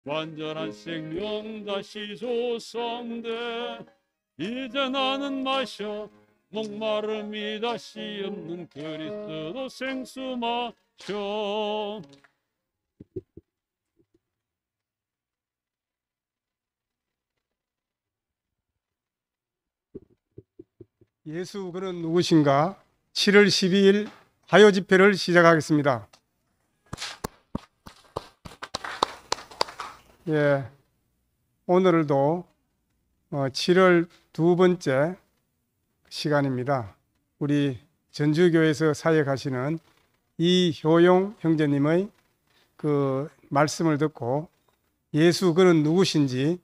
완전한 생명 다시 조성돼. 이제 나는 마셔 목마름이 다시 없는 그리스도 생수 마셔. 예수 그는 누구신가? 7월 12일 화요 집회를 시작하겠습니다. 오늘도 7월 두 번째 시간입니다. 우리 전주교회에서 사역하시는 이효용 형제님의 그 말씀을 듣고 예수 그는 누구신지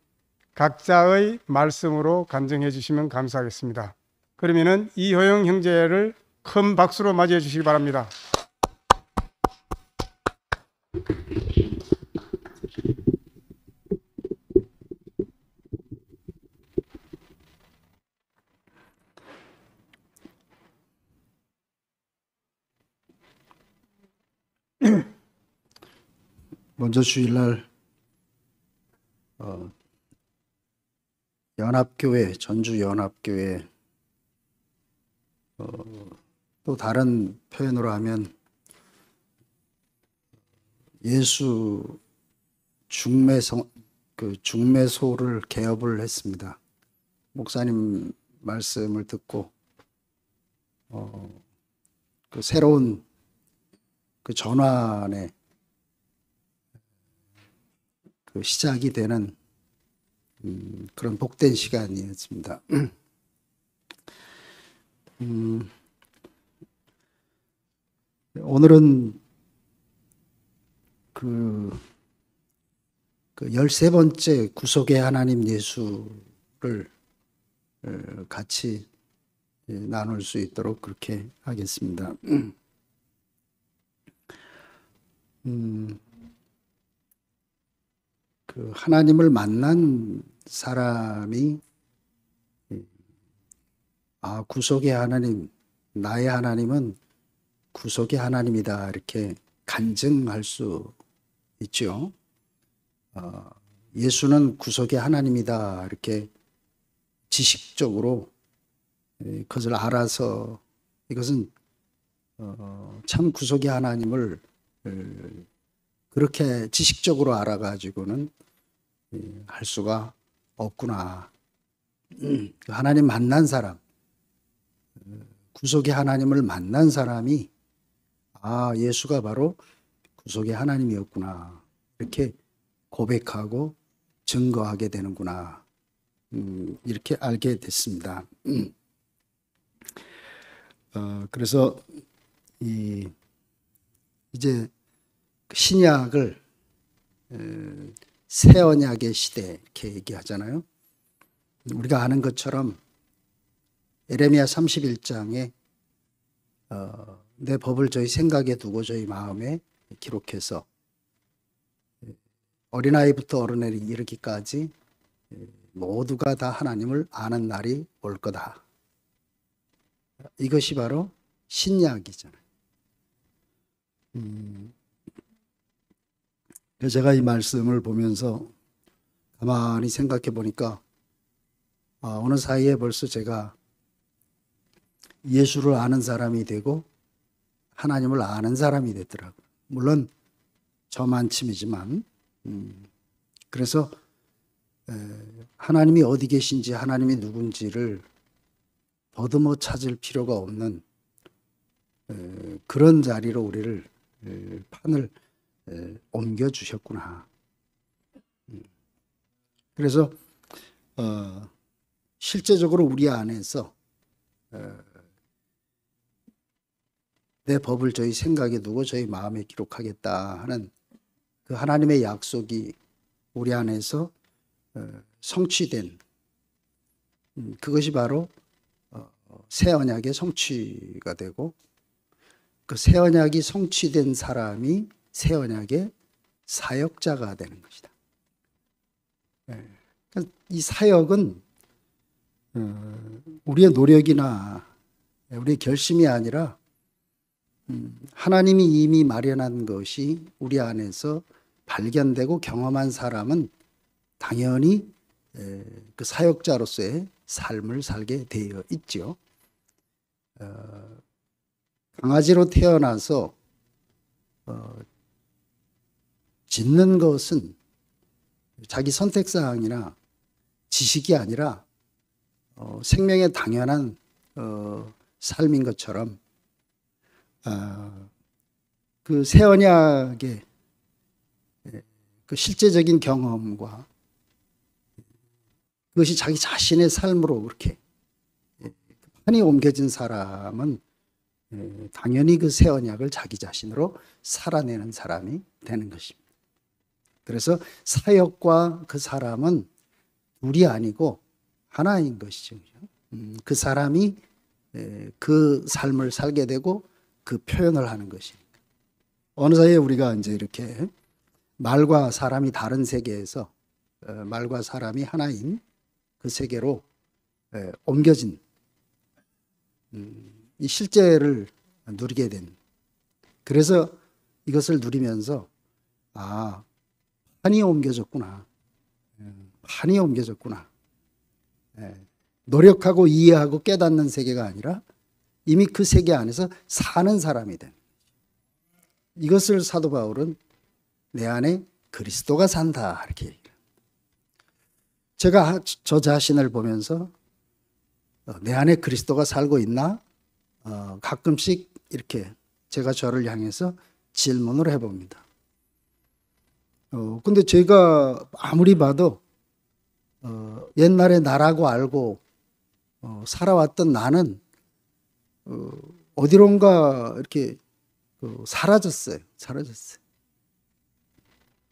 각자의 말씀으로 간증해 주시면 감사하겠습니다. 그러면은 이효영 형제를 큰 박수로 맞이해 주시기 바랍니다. 먼저 주일날 연합교회, 전주연합교회, 또 다른 표현으로 하면 예수 중매소를 개업을 했습니다. 목사님 말씀을 듣고 그 새로운 그 전환의 그 시작이 되는 그런 복된 시간이었습니다. 오늘은 그 13번째 구속의 하나님 예수를 같이 나눌 수 있도록 그렇게 하겠습니다. 그 하나님을 만난 사람이 구속의 하나님, 나의 하나님은 구속의 하나님이다 이렇게 간증할 수 있죠. 예수는 구속의 하나님이다 이렇게 지식적으로 그것을 알아서 이것은 참 구속의 하나님을 그렇게 지식적으로 알아가지고는 할 수가 없구나. 하나님 만난 사람, 구속의 하나님을 만난 사람이 예수가 바로 구속의 하나님이었구나 이렇게 고백하고 증거하게 되는구나 이렇게 알게 됐습니다. 그래서 이제 신약을 새 언약의 시대 이렇게 얘기하잖아요. 우리가 아는 것처럼 에레미야 31장에 내 법을 저희 생각에 두고 저희 마음에 기록해서 어린아이부터 어른에 이르기까지 모두가 다 하나님을 아는 날이 올 거다. 이것이 바로 신약이잖아요. 제가 이 말씀을 보면서 가만히 생각해 보니까 어느 사이에 벌써 제가 예수를 아는 사람이 되고 하나님을 아는 사람이 됐더라고요. 물론 저만침이지만 그래서 하나님이 어디 계신지 하나님이 누군지를 더듬어 찾을 필요가 없는 그런 자리로 우리를 판을 옮겨주셨구나. 그래서 실제적으로 우리 안에서 내 법을 저희 생각에 두고 저희 마음에 기록하겠다 하는 그 하나님의 약속이 우리 안에서 성취된 그것이 바로 새 언약의 성취가 되고 그 새 언약이 성취된 사람이 새 언약의 사역자가 되는 것이다. 이 사역은 우리의 노력이나 우리의 결심이 아니라 하나님이 이미 마련한 것이 우리 안에서 발견되고 경험한 사람은 당연히 그 사역자로서의 삶을 살게 되어 있죠. 강아지로 태어나서 짖는 것은 자기 선택사항이나 지식이 아니라 생명의 당연한 삶인 것처럼 그 새 언약의 그 실제적인 경험과 그것이 자기 자신의 삶으로 그렇게 판이 옮겨진 사람은 당연히 그 새 언약을 자기 자신으로 살아내는 사람이 되는 것입니다. 그래서 사역과 그 사람은 둘이 아니고 하나인 것이죠. 그 사람이 그 삶을 살게 되고 그 표현을 하는 것이니까. 어느 사이에 우리가 이제 이렇게 말과 사람이 다른 세계에서 말과 사람이 하나인 그 세계로 옮겨진 이 실제를 누리게 된. 그래서 이것을 누리면서 판이 옮겨졌구나. 판이 옮겨졌구나. 노력하고 이해하고 깨닫는 세계가 아니라 이미 그 세계 안에서 사는 사람이 된. 이것을 사도 바울은 내 안에 그리스도가 산다 이렇게 얘기합니다. 제가 저 자신을 보면서 내 안에 그리스도가 살고 있나? 가끔씩 이렇게 제가 저를 향해서 질문을 해봅니다. 근데 제가 아무리 봐도 옛날에 나라고 알고 살아왔던 나는 어디론가 이렇게 사라졌어요.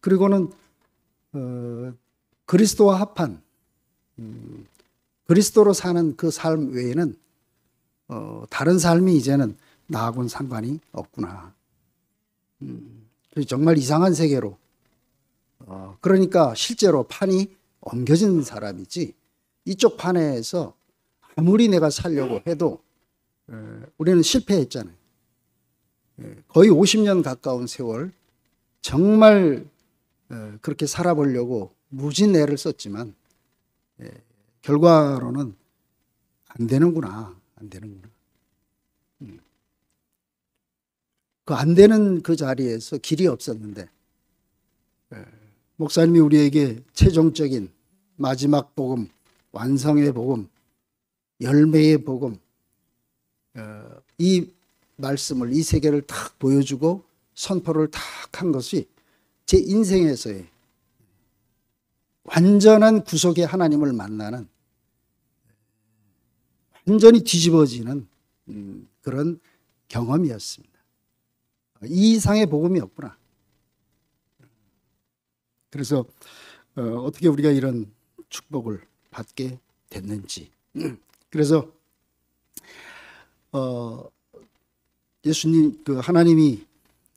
그리고는 그리스도와 합한 그리스도로 사는 그 삶 외에는 다른 삶이 이제는 나하고는 상관이 없구나. 정말 이상한 세계로. 그러니까 실제로 판이 옮겨진 사람이지 이쪽 판에서 아무리 내가 살려고 해도 우리는 실패했잖아요. 거의 50년 가까운 세월 정말 그렇게 살아보려고 무진 애를 썼지만 결과로는 안 되는구나. 그 안 되는 그 자리에서 길이 없었는데 목사님이 우리에게 최종적인 마지막 복음, 완성의 복음, 열매의 복음, 이 말씀을, 이 세계를 탁 보여주고 선포를 탁 한 것이 제 인생에서의 완전한 구속의 하나님을 만나는 완전히 뒤집어지는 그런 경험이었습니다. 이 이상의 복음이 없구나. 그래서 어떻게 우리가 이런 축복을 받게 됐는지. 그래서 예수님, 그 하나님이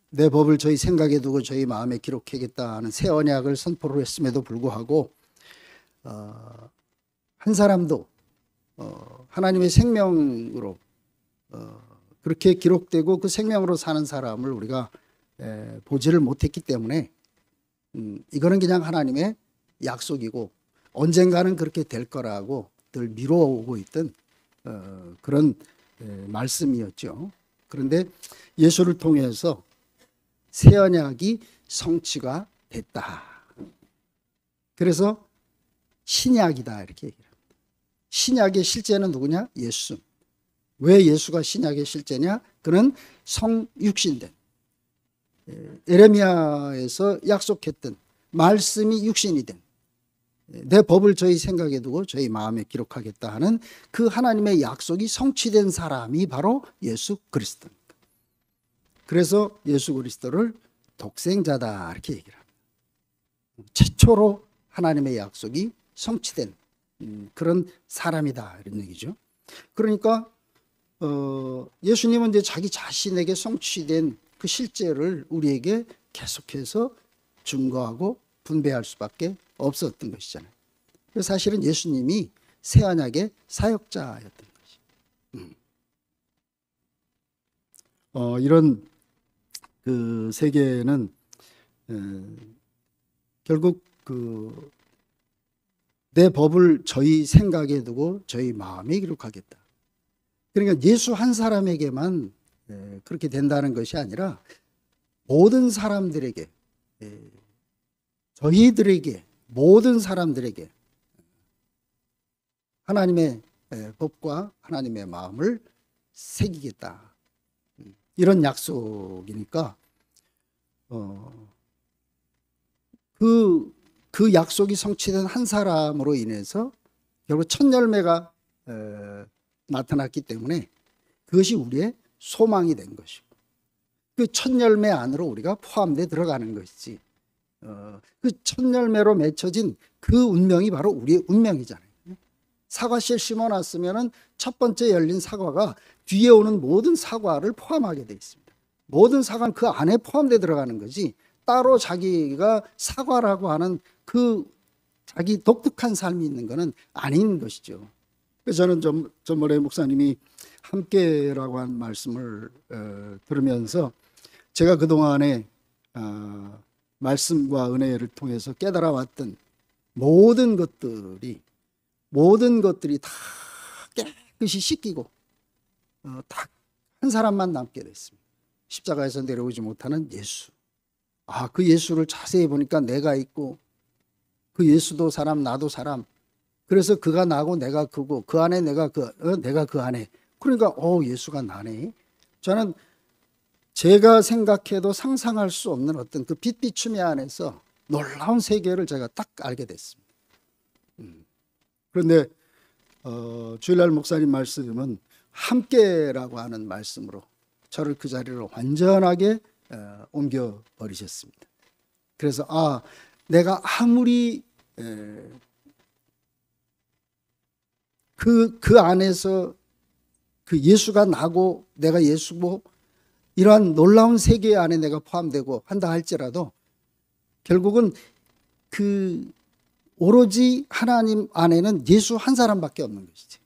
내 법을 저희 생각에 두고 저희 마음에 기록하겠다 하는 새 언약을 선포를 했음에도 불구하고 한 사람도 하나님의 생명으로 그렇게 기록되고 그 생명으로 사는 사람을 우리가 보지를 못했기 때문에 이거는 그냥 하나님의 약속이고 언젠가는 그렇게 될 거라고 늘 미뤄오고 있던 그런 말씀이었죠. 그런데 예수를 통해서 새 언약이 성취가 됐다. 그래서 신약이다 이렇게 얘기합니다. 신약의 실제는 누구냐? 예수. 왜 예수가 신약의 실제냐? 그는 성육신된 에레미야에서 약속했던 말씀이 육신이 된 내 법을 저희 생각에 두고 저희 마음에 기록하겠다 하는 그 하나님의 약속이 성취된 사람이 바로 예수 그리스도입니다. 그래서 예수 그리스도를 독생자다 이렇게 얘기를 합니다. 최초로 하나님의 약속이 성취된 그런 사람이다 이런 얘기죠. 그러니까 예수님은 이제 자기 자신에게 성취된 그 실제를 우리에게 계속해서 증거하고 분배할 수밖에 없었던 것이잖아요. 그래서 사실은 예수님이 새 언약의 사역자였던 것이. 이런 그 세계는 결국 내 법을 저희 생각에 두고 저희 마음에 기록하겠다. 그러니까 예수 한 사람에게만 그렇게 된다는 것이 아니라 모든 사람들에게, 저희들에게, 모든 사람들에게 하나님의 법과 하나님의 마음을 새기겠다. 이런 약속이니까 그 약속이 성취된 한 사람으로 인해서 결국 첫 열매가 나타났기 때문에 그것이 우리의 소망이 된 것이고, 그 첫 열매 안으로 우리가 포함되어 들어가는 것이지, 그 첫 열매로 맺혀진 그 운명이 바로 우리의 운명이잖아요. 사과씨를 심어놨으면 첫 번째 열린 사과가 뒤에 오는 모든 사과를 포함하게 되어 있습니다. 모든 사과는 그 안에 포함되어 들어가는 거지, 따로 자기가 사과라고 하는 그 자기 독특한 삶이 있는 것은 아닌 것이죠. 그래서 저는 전번에 목사님이 함께라고 한 말씀을 들으면서 제가 그동안에 말씀과 은혜를 통해서 깨달아왔던 모든 것들이 다 깨끗이 씻기고 다 한 사람만 남게 됐습니다. 십자가에서 내려오지 못하는 예수. 그 예수를 자세히 보니까 내가 있고, 그 예수도 사람, 나도 사람. 그래서 그가 나고 내가 그고, 그 안에 내가 그 안에. 그러니까 예수가 나네. 저는 제가 생각해도 상상할 수 없는 어떤 그 빛비춤의 안에서 놀라운 세계를 제가 딱 알게 됐습니다. 그런데 주일날 목사님 말씀은 함께라고 하는 말씀으로 저를 그 자리로 완전하게 옮겨 버리셨습니다. 그래서 내가 아무리 그 안에서 그 예수가 나고 내가 예수고 이러한 놀라운 세계 안에 내가 포함되고 한다 할지라도 결국은 그 오로지 하나님 안에는 예수 한 사람밖에 없는 것이지,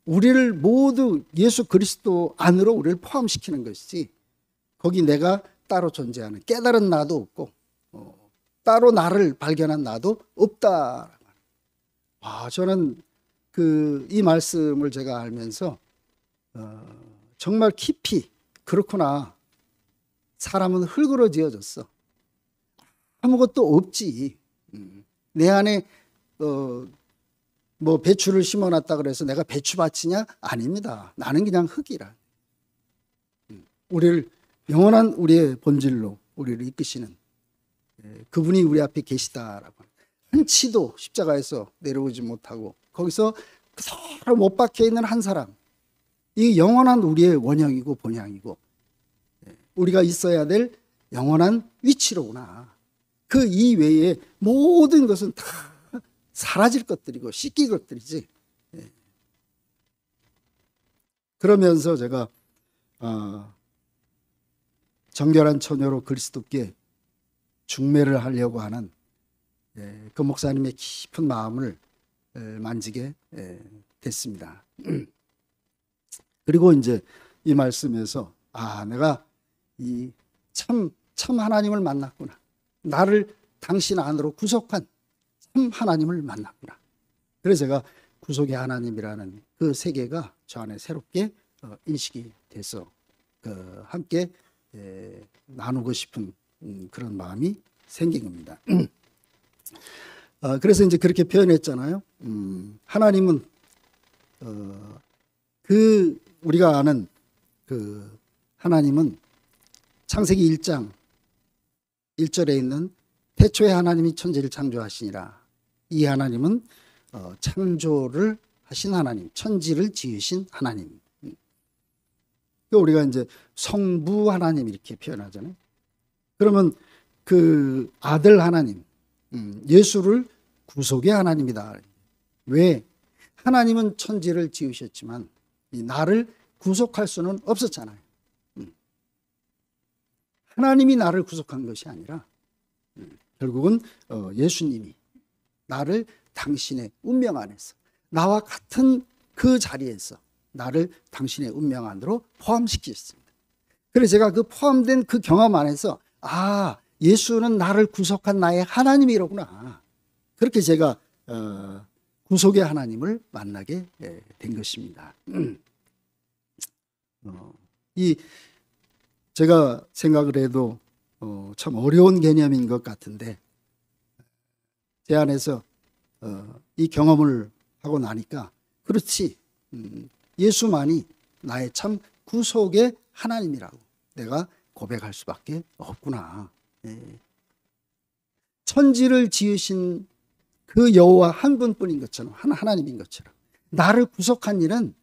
우리를 모두 예수 그리스도 안으로 우리를 포함시키는 것이지, 거기 내가 따로 존재하는 깨달은 나도 없고 따로 나를 발견한 나도 없다. 저는 이 말씀을 제가 알면서 정말 깊이, 그렇구나, 사람은 흙으로 지어졌어, 아무것도 없지, 내 안에 뭐 배추를 심어놨다 그래서 내가 배추밭이냐? 아닙니다. 나는 그냥 흙이라. 우리를 영원한 우리의 본질로 우리를 이끄시는 그분이 우리 앞에 계시다라고, 한치도 십자가에서 내려오지 못하고 거기서 그대로 못 박혀 있는 한 사람, 이 영원한 우리의 원형이고 본향이고 우리가 있어야 될 영원한 위치로구나. 그 이외에 모든 것은 다 사라질 것들이고 씻길 것들이지. 그러면서 제가 정결한 처녀로 그리스도께 중매를 하려고 하는 그 목사님의 깊은 마음을 만지게 됐습니다. 그리고 이제 이 말씀에서 내가 이 참 하나님을 만났구나, 나를 당신 안으로 구속한 참 하나님을 만났구나. 그래서 제가 구속의 하나님이라는 그 세계가 저 안에 새롭게 인식이 돼서 함께 나누고 싶은 그런 마음이 생긴 겁니다. 그래서 이제 그렇게 표현했잖아요. 하나님은 우리가 아는 그 하나님은 창세기 1장 1절에 있는 태초에 하나님이 천지를 창조하시니라. 이 하나님은 창조를 하신 하나님, 천지를 지으신 하나님. 우리가 이제 성부 하나님 이렇게 표현하잖아요. 그러면 그 아들 하나님, 예수를 구속의 하나님이다. 왜? 하나님은 천지를 지으셨지만 나를 구속할 수는 없었잖아요. 하나님이 나를 구속한 것이 아니라 결국은 예수님이 나를 당신의 운명 안에서, 나와 같은 그 자리에서 나를 당신의 운명 안으로 포함시키셨습니다. 그래서 제가 그 포함된 그 경험 안에서 예수는 나를 구속한 나의 하나님이로구나. 그렇게 제가 구속의 하나님을 만나게 된 것입니다. 이 제가 생각을 해도 참 어려운 개념인 것 같은데 제 안에서 이 경험을 하고 나니까 그렇지, 예수만이 나의 참 구속의 하나님이라고 내가 고백할 수밖에 없구나. 천지를 지으신 그 여호와 한 분뿐인 것처럼, 하나님인 것처럼 나를 구속한 일은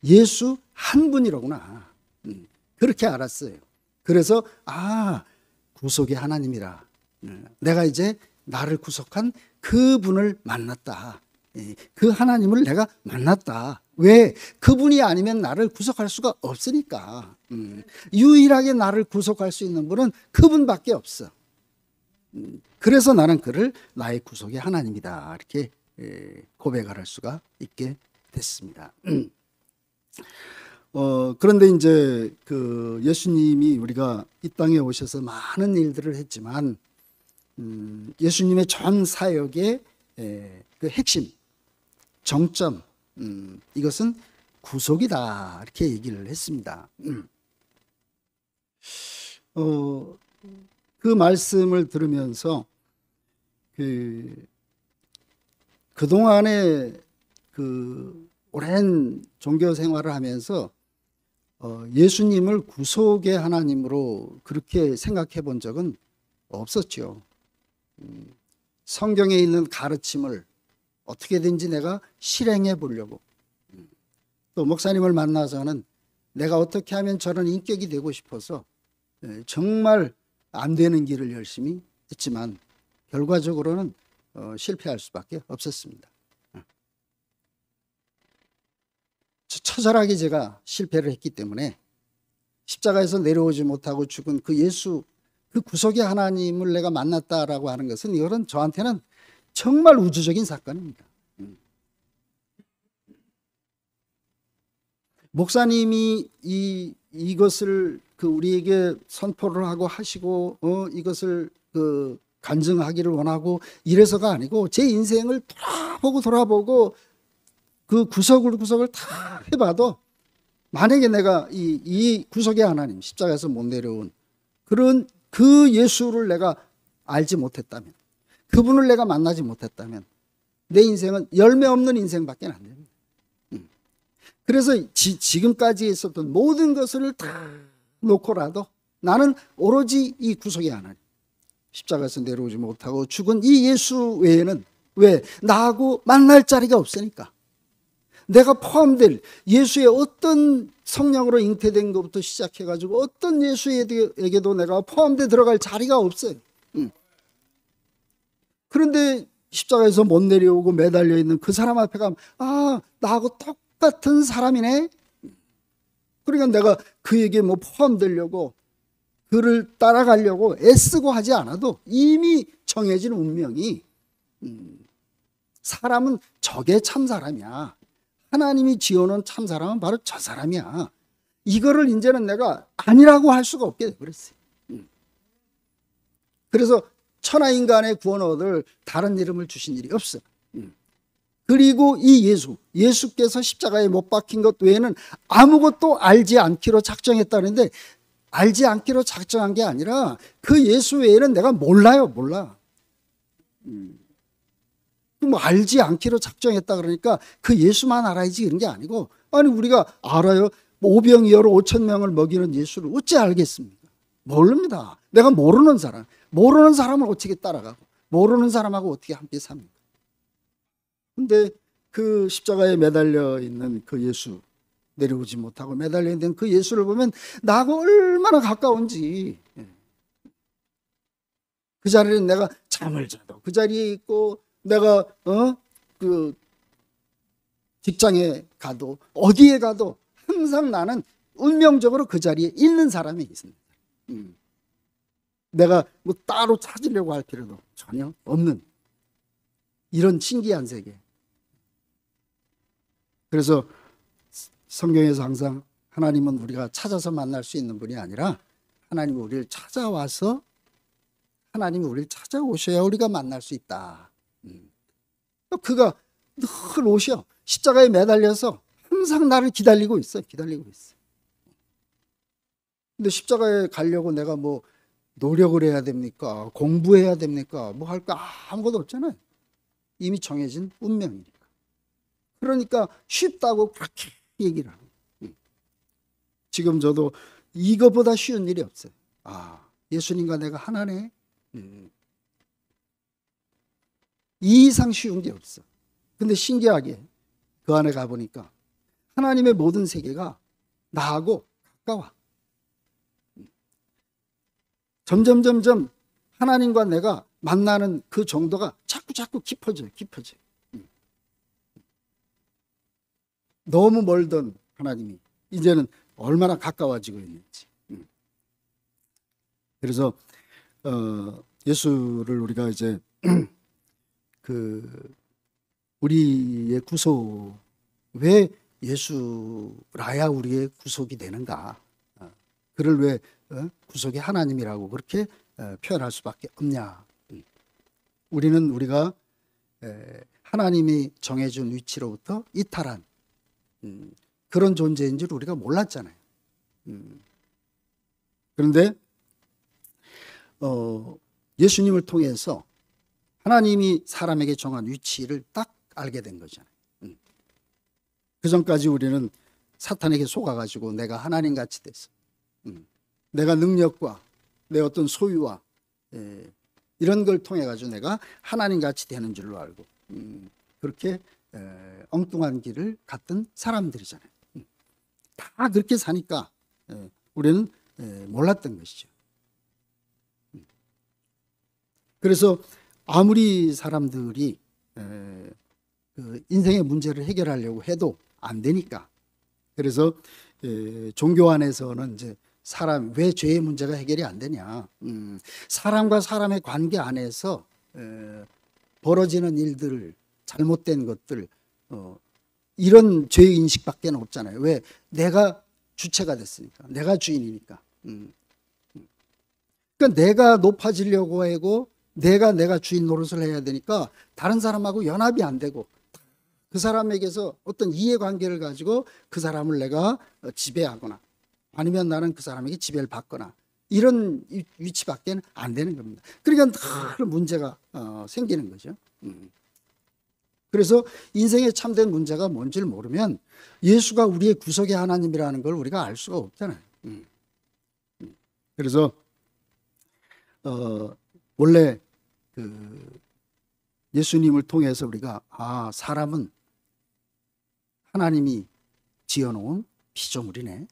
예수 한 분이로구나. 그렇게 알았어요. 그래서 구속의 하나님이라. 내가 이제 나를 구속한 그분을 만났다. 그 하나님을 내가 만났다. 왜? 그분이 아니면 나를 구속할 수가 없으니까. 유일하게 나를 구속할 수 있는 분은 그분밖에 없어. 그래서 나는 그를 나의 구속의 하나님이다. 이렇게 고백을 할 수가 있게 됐습니다. 그런데 이제 그 예수님이 우리가 이 땅에 오셔서 많은 일들을 했지만 예수님의 전 사역의 그 핵심, 정점, 이것은 구속이다. 이렇게 얘기를 했습니다. 그 말씀을 들으면서 그동안에 그 오랜 종교 생활을 하면서 예수님을 구속의 하나님으로 그렇게 생각해 본 적은 없었죠. 성경에 있는 가르침을 어떻게든지 내가 실행해 보려고, 또 목사님을 만나서는 내가 어떻게 하면 저런 인격이 되고 싶어서 정말 안 되는 길을 열심히 했지만 결과적으로는 실패할 수밖에 없었습니다. 처절하게 제가 실패를 했기 때문에 십자가에서 내려오지 못하고 죽은 그 예수, 그 구속의 하나님을 내가 만났다라고 하는 것은 이거는 저한테는 정말 우주적인 사건입니다. 목사님이 이것을 우리에게 선포를 하고 하시고 이것을 간증하기를 원하고 이래서가 아니고 제 인생을 돌아보고 그 구속을 다 해봐도 만약에 내가 이 구속의 하나님, 십자가에서 못 내려온 그런 그 예수를 내가 알지 못했다면, 그분을 내가 만나지 못했다면 내 인생은 열매 없는 인생밖에 안 됩니다. 그래서 지금까지 있었던 모든 것을 다 놓고라도 나는 오로지 이 구속의 하나님, 십자가에서 내려오지 못하고 죽은 이 예수 외에는, 왜? 나하고 만날 자리가 없으니까. 내가 포함될 예수의 어떤 성령으로 잉태된 것부터 시작해가지고 어떤 예수에게도 내가 포함돼 들어갈 자리가 없어요. 그런데 십자가에서 못 내려오고 매달려 있는 그 사람 앞에 가면 나하고 똑같은 사람이네. 그러니까 내가 그에게 포함되려고 그를 따라가려고 애쓰고 하지 않아도 이미 정해진 운명이, 사람은 저게 참 사람이야. 하나님이 지어놓은 참 사람은 바로 저 사람이야. 이거를 이제는 내가 아니라고 할 수가 없게 돼버렸어요. 그래서 천하인간의 구원을 얻을 다른 이름을 주신 일이 없어. 그리고 이 예수께서 십자가에 못 박힌 것 외에는 아무것도 알지 않기로 작정했다는데, 알지 않기로 작정한 게 아니라 그 예수 외에는 내가 몰라. 알지 않기로 작정했다 그러니까 그 예수만 알아야지 그런 게 아니고, 아니 우리가 알아요. 오병이어로 5천 명을 먹이는 예수를 어찌 알겠습니까? 모릅니다. 내가 모르는 사람을 어떻게 따라가고 모르는 사람하고 어떻게 함께 삽니까? 근데 그 십자가에 매달려 있는 그 예수, 내려오지 못하고 매달려 있는 그 예수를 보면 나하고 얼마나 가까운지. 그 자리에 내가 잠을 자도 그 자리에 있고, 내가 그 직장에 가도 어디에 가도 항상 나는 운명적으로 그 자리에 있는 사람이 있습니다. 내가 따로 찾으려고 할 필요도 전혀 없는 이런 신기한 세계. 그래서 성경에서 항상 하나님은 우리가 찾아서 만날 수 있는 분이 아니라 하나님은 우리를 찾아와서 하나님이 우리를 찾아오셔야 우리가 만날 수 있다. 그가 늘 오셔. 십자가에 매달려서 항상 나를 기다리고 있어. 기다리고 있어. 근데 십자가에 가려고 내가 뭐 노력을 해야 됩니까? 공부해야 됩니까? 뭐 할 거 아무것도 없잖아요. 이미 정해진 운명이니까. 그러니까 쉽다고 그렇게 얘기를 하는 거예요. 지금 저도 이거보다 쉬운 일이 없어요. 아, 예수님과 내가 하나네. 이 이상 쉬운 게 없어. 근데 신기하게 그 안에 가보니까 하나님의 모든 세계가 나하고 가까워. 점점 하나님과 내가 만나는 그 정도가 자꾸 깊어져요. 너무 멀던 하나님이 이제는 얼마나 가까워지고 있는지. 그래서 예수를 우리가 이제 우리의 구속, 왜 예수라야 우리의 구속이 되는가? 그를 왜 구속의 하나님이라고 그렇게 표현할 수밖에 없냐? 우리가 하나님이 정해준 위치로부터 이탈한 그런 존재인 줄 우리가 몰랐잖아요. 그런데 예수님을 통해서 하나님이 사람에게 정한 위치를 딱 알게 된 거잖아요. 그 전까지 우리는 사탄에게 속아가지고 내가 하나님같이 됐어. 내가 능력과 내 어떤 소유와 이런 걸 통해 가지고 내가 하나님같이 되는 줄로 알고 그렇게 엉뚱한 길을 갔던 사람들이잖아요. 다 그렇게 사니까 우리는 몰랐던 것이죠. 그래서 아무리 사람들이 그 인생의 문제를 해결하려고 해도 안 되니까, 그래서 종교 안에서는 이제 사람 왜 죄의 문제가 해결이 안 되냐? 사람과 사람의 관계 안에서 벌어지는 일들, 잘못된 것들, 이런 죄 인식밖에 없잖아요. 왜? 내가 주체가 됐으니까, 내가 주인이니까. 그러니까 내가 높아지려고 하고 내가 주인 노릇을 해야 되니까 다른 사람하고 연합이 안 되고 그 사람에게서 어떤 이해관계를 가지고 그 사람을 내가 지배하거나 아니면 나는 그 사람에게 지배를 받거나 이런 위치밖에 안 되는 겁니다. 그러니까 늘 문제가 생기는 거죠. 그래서 인생의 참된 문제가 뭔지를 모르면 예수가 우리의 구속의 하나님이라는 걸 우리가 알 수가 없잖아요. 그래서 원래 그 예수님을 통해서 우리가 사람은 하나님이 지어놓은 피조물이네.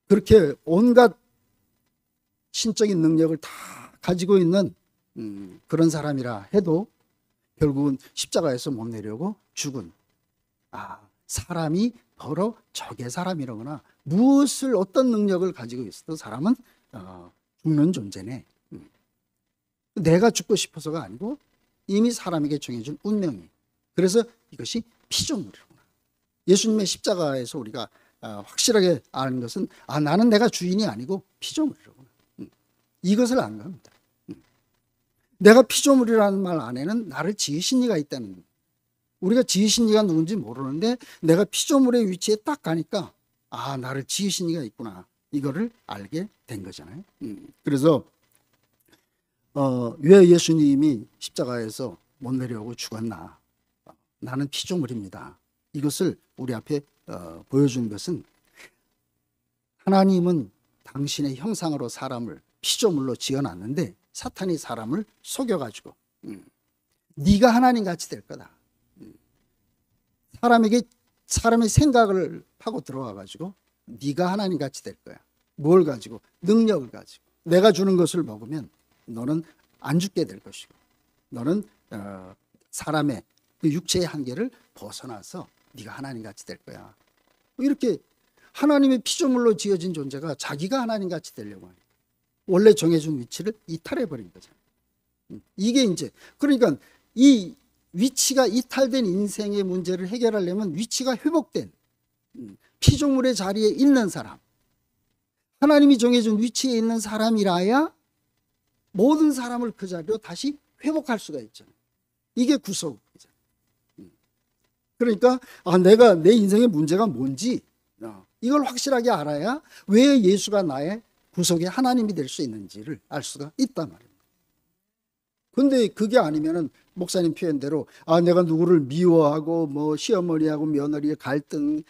그렇게 온갖 신적인 능력을 다 가지고 있는 그런 사람이라 해도 결국은 십자가에서 못 내려고 죽은 사람이 바로 적의 사람이로구나. 무엇을 어떤 능력을 가지고 있어도 사람은 죽는 존재네. 내가 죽고 싶어서가 아니고 이미 사람에게 정해준 운명이. 그래서 이것이 피조물이로구나. 예수님의 십자가에서 우리가 확실하게 아는 것은 나는 내가 주인이 아니고 피조물이로구나. 이것을 안 겁니다. 내가 피조물이라는 말 안에는 나를 지으신 이가 있다는 겁니다. 우리가 지으신 이가 누군지 모르는데 내가 피조물의 위치에 딱 가니까 나를 지으신 이가 있구나. 이거를 알게 된 거잖아요. 그래서 왜 예수님이 십자가에서 못 내려오고 죽었나? 나는 피조물입니다. 이것을 우리 앞에 보여준 것은 하나님은 당신의 형상으로 사람을 피조물로 지어놨는데 사탄이 사람을 속여가지고 네가 하나님같이 될 거다. 사람의 생각을 파고 들어와가지고 네가 하나님같이 될 거야. 뭘 가지고? 능력을 가지고. 내가 주는 것을 먹으면 너는 안 죽게 될 것이고 너는 사람의 그 육체의 한계를 벗어나서 네가 하나님같이 될 거야. 이렇게 하나님의 피조물로 지어진 존재가 자기가 하나님같이 되려고 하니 원래 정해준 위치를 이탈해버린 거잖아요. 이게 이제 그러니까 이 위치가 이탈된 인생의 문제를 해결하려면 위치가 회복된 피조물의 자리에 있는 사람, 하나님이 정해준 위치에 있는 사람이라야 모든 사람을 그 자리로 다시 회복할 수가 있잖아요. 이게 구속이잖아요. 그러니까 내가 내 인생의 문제가 뭔지 이걸 확실하게 알아야 왜 예수가 나의 구속의 하나님이 될 수 있는지를 알 수가 있단 말입니다. 근데 그게 아니면은 목사님 표현대로 내가 누구를 미워하고 뭐 시어머니하고 며느리의 갈등,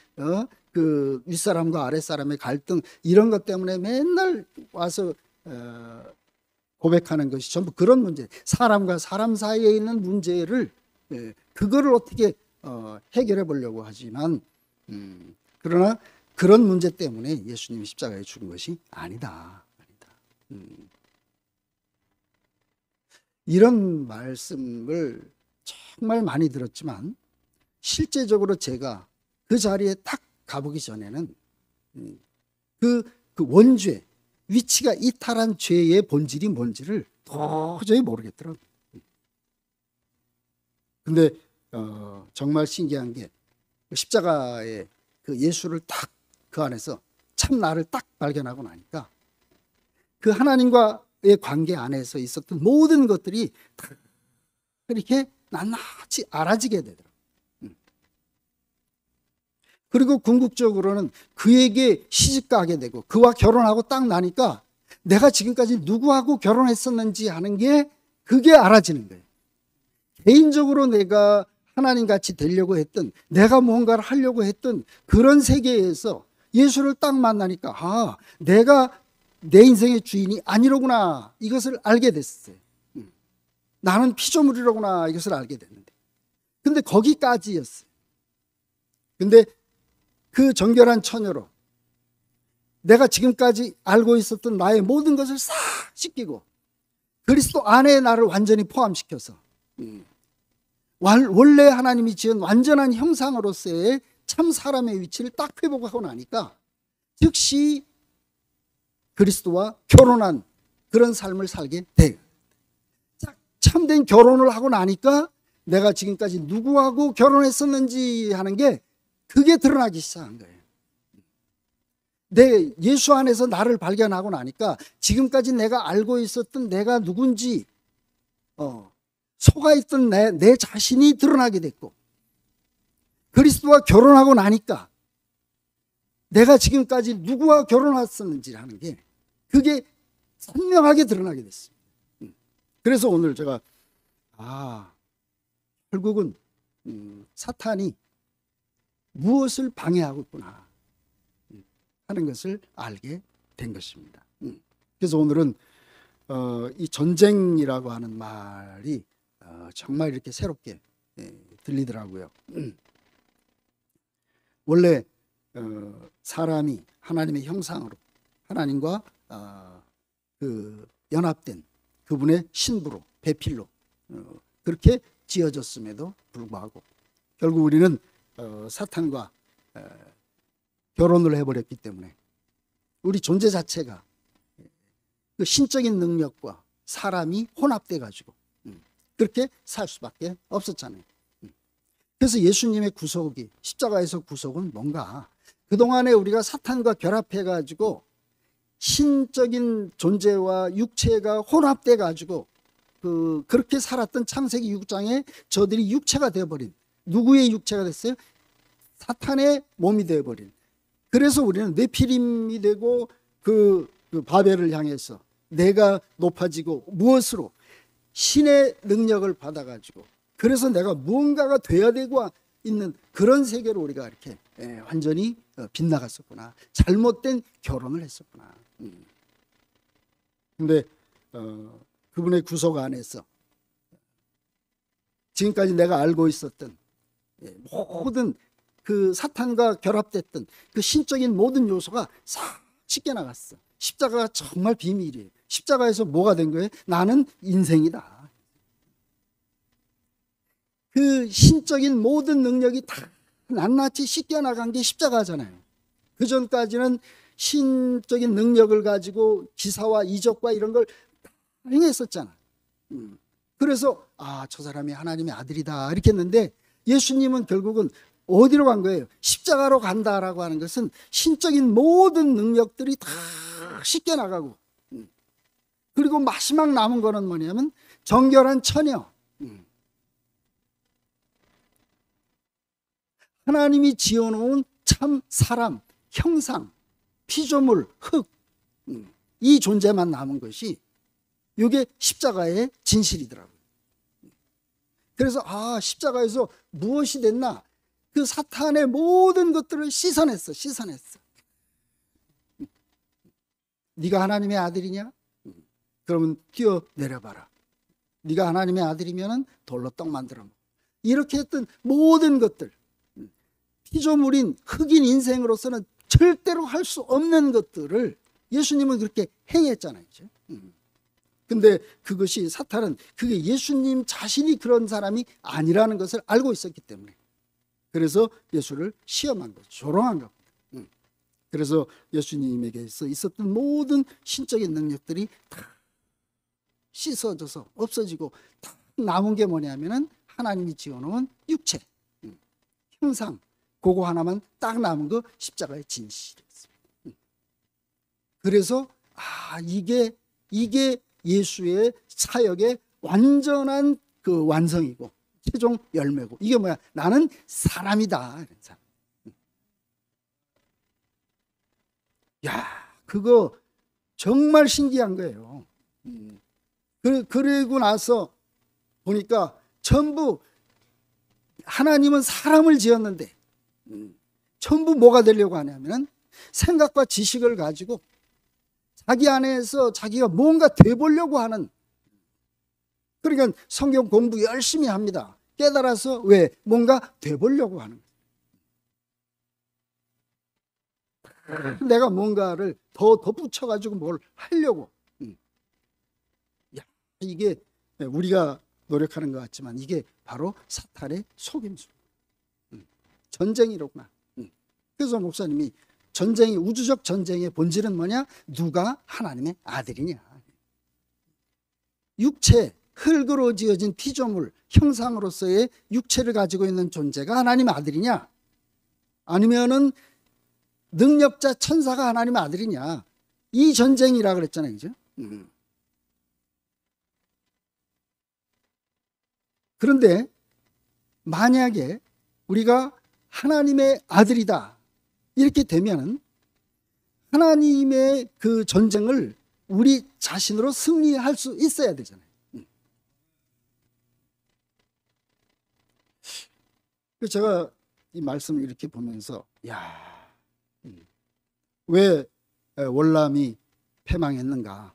그 윗사람과 아랫사람의 갈등 이런 것 때문에 맨날 와서 고백하는 것이 전부 그런 문제, 사람과 사람 사이에 있는 문제를 그거를 어떻게 해결해 보려고 하지만 그러나 그런 문제 때문에 예수님이 십자가에 죽은 것이 아니다. 이런 말씀을 정말 많이 들었지만 실제적으로 제가 그 자리에 딱 가보기 전에는 그 원죄, 위치가 이탈한 죄의 본질이 뭔지를 도저히 모르겠더라고요. 근데 정말 신기한 게 십자가에 그 예수를 딱 그 안에서 참 나를 딱 발견하고 나니까 그 하나님과의 관계 안에서 있었던 모든 것들이 다 이렇게 낱낱이 알아지게 되더라고요. 그리고 궁극적으로는 그에게 시집가게 되고 그와 결혼하고 딱 나니까 내가 지금까지 누구하고 결혼했었는지 하는 게 그게 알아지는 거예요. 개인적으로 내가 하나님같이 되려고 했던, 내가 뭔가를 하려고 했던 그런 세계에서 예수를 딱 만나니까 내가 내 인생의 주인이 아니로구나 이것을 알게 됐어요. 나는 피조물이로구나 이것을 알게 됐는데, 근데 거기까지였어요. 근데 그 정결한 처녀로 내가 지금까지 알고 있었던 나의 모든 것을 싹 씻기고 그리스도 안에 나를 완전히 포함시켜서 원래 하나님이 지은 완전한 형상으로서의 참 사람의 위치를 딱 회복하고 나니까 즉시 그리스도와 결혼한 그런 삶을 살게 돼요. 참된 결혼을 하고 나니까 내가 지금까지 누구하고 결혼했었는지 하는 게 그게 드러나기 시작한 거예요. 내 예수 안에서 나를 발견하고 나니까 지금까지 내가 알고 있었던 내가 누군지 속아있던 내 자신이 드러나게 됐고, 그리스도와 결혼하고 나니까 내가 지금까지 누구와 결혼했었는지 하는 게 그게 선명하게 드러나게 됐습니다. 그래서 오늘 제가 결국은 사탄이 무엇을 방해하고 있구나 하는 것을 알게 된 것입니다. 그래서 오늘은 이 전쟁이라고 하는 말이 정말 이렇게 새롭게 들리더라고요. 원래 사람이 하나님의 형상으로 하나님과 그 연합된 그분의 신부로, 배필로 그렇게 지어졌음에도 불구하고 결국 우리는 사탄과 결혼을 해버렸기 때문에 우리 존재 자체가 그 신적인 능력과 사람이 혼합돼 가지고 그렇게 살 수밖에 없었잖아요. 그래서 예수님의 구속이, 십자가에서 구속은 뭔가 그동안에 우리가 사탄과 결합해 가지고 신적인 존재와 육체가 혼합돼 가지고 그렇게 살았던 창세기 6장에 저들이 육체가 되어버린, 누구의 육체가 됐어요? 사탄의 몸이 되어버린. 그래서 우리는 네피림이 되고 그 바벨을 향해서 내가 높아지고 무엇으로? 신의 능력을 받아가지고 그래서 내가 무언가가 돼야 되고 있는 그런 세계로 우리가 이렇게 완전히 빗나갔었구나. 잘못된 결혼을 했었구나. 근데 그분의 구속 안에서 지금까지 내가 알고 있었던 모든 그 사탄과 결합됐던 그 신적인 모든 요소가 싹 씻겨나갔어. 십자가가 정말 비밀이에요. 십자가에서 뭐가 된 거예요? 나는 인생이다. 그 신적인 모든 능력이 다 낱낱이 씻겨나간 게 십자가잖아요. 그 전까지는 신적인 능력을 가지고 기사와 이적과 이런 걸 다 행했었잖아. 그래서 저 사람이 하나님의 아들이다 이렇게 했는데 예수님은 결국은 어디로 간 거예요? 십자가로 간다라고 하는 것은 신적인 모든 능력들이 다 씻겨나가고, 그리고 마지막 남은 거는 뭐냐면 정결한 처녀, 하나님이 지어놓은 참 사람, 형상, 피조물, 흙, 이 존재만 남은 것이 이게 십자가의 진실이더라고요. 그래서 십자가에서 무엇이 됐나? 그 사탄의 모든 것들을 씻어냈어. 네가 하나님의 아들이냐? 그러면 뛰어내려봐라. 네가 하나님의 아들이면 돌로 떡 만들어 먹어. 이렇게 했던 모든 것들, 피조물인 흑인 인생으로서는 절대로 할 수 없는 것들을 예수님은 그렇게 행했잖아요. 근데 그것이 사탄은 그게 예수님 자신이 그런 사람이 아니라는 것을 알고 있었기 때문에, 그래서 예수를 시험한 거죠. 조롱한 겁니다. 그래서 예수님에게서 있었던 모든 신적인 능력들이 다 씻어져서 없어지고 다 남은 게 뭐냐면은 하나님이 지어놓은 육체, 형상, 그거 하나만 딱 남은 거 십자가의 진실이었습니다. 그래서 이게 예수의 사역의 완전한 그 완성이고 최종 열매고, 이게 뭐야? 나는 사람이다. 야, 그거 정말 신기한 거예요. 그리고 나서 보니까 전부 하나님은 사람을 지었는데 전부 뭐가 되려고 하냐면 생각과 지식을 가지고 자기 안에서 자기가 뭔가 돼보려고 하는, 그러니까 성경 공부 열심히 합니다. 깨달아서 왜? 뭔가 돼보려고 하는 거예요. 내가 뭔가를 더 덧붙여가지고 뭘 하려고. 이게 우리가 노력하는 것 같지만 이게 바로 사탄의 속임수, 전쟁이로구나. 그래서 목사님이 전쟁이, 우주적 전쟁의 본질은 뭐냐? 누가 하나님의 아들이냐. 육체, 흙으로 지어진 피조물, 형상으로서의 육체를 가지고 있는 존재가 하나님의 아들이냐? 아니면은 능력자 천사가 하나님의 아들이냐? 이 전쟁이라 그랬잖아요. 그죠? 그런데 만약에 우리가 하나님의 아들이다 이렇게 되면은 하나님의 그 전쟁을 우리 자신으로 승리할 수 있어야 되잖아요. 그래서 제가 이 말씀을 이렇게 보면서 왜 월남이 패망했는가?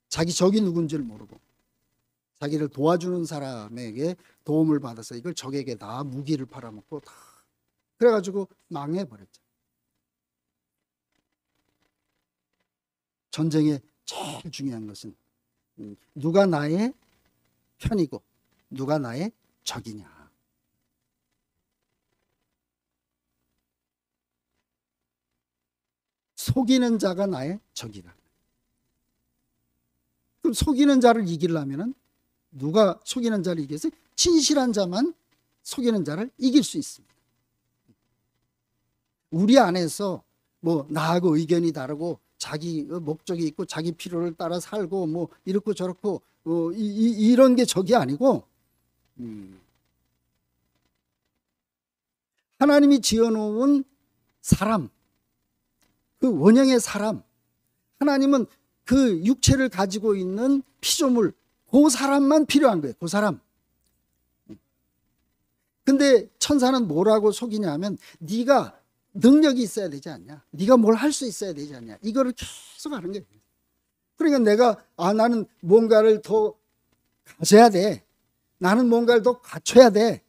자기 적이 누군지를 모르고 자기를 도와주는 사람에게 도움을 받아서 이걸 적에게 다 무기를 팔아먹고 다 그래가지고 망해버렸죠. 전쟁의 제일 중요한 것은 누가 나의 편이고 누가 나의 적이냐. 속이는 자가 나의 적이다. 그럼 속이는 자를 이기려면 누가 속이는 자를 이겨서 진실한 자만 속이는 자를 이길 수 있습니다. 우리 안에서 뭐 나하고 의견이 다르고 자기 목적이 있고 자기 필요를 따라 살고 뭐 이렇고 저렇고 이런 게 적이 아니고 하나님이 지어놓은 사람, 그 원형의 사람, 하나님은 그 육체를 가지고 있는 피조물, 그 사람만 필요한 거예요. 그 사람. 근데 천사는 뭐라고 속이냐면 네가 능력이 있어야 되지 않냐, 네가 뭘 할 수 있어야 되지 않냐, 이거를 계속 하는 거예요. 그러니까 내가 나는 뭔가를 더 가져야 돼, 나는 뭔가를 더 갖춰야 돼,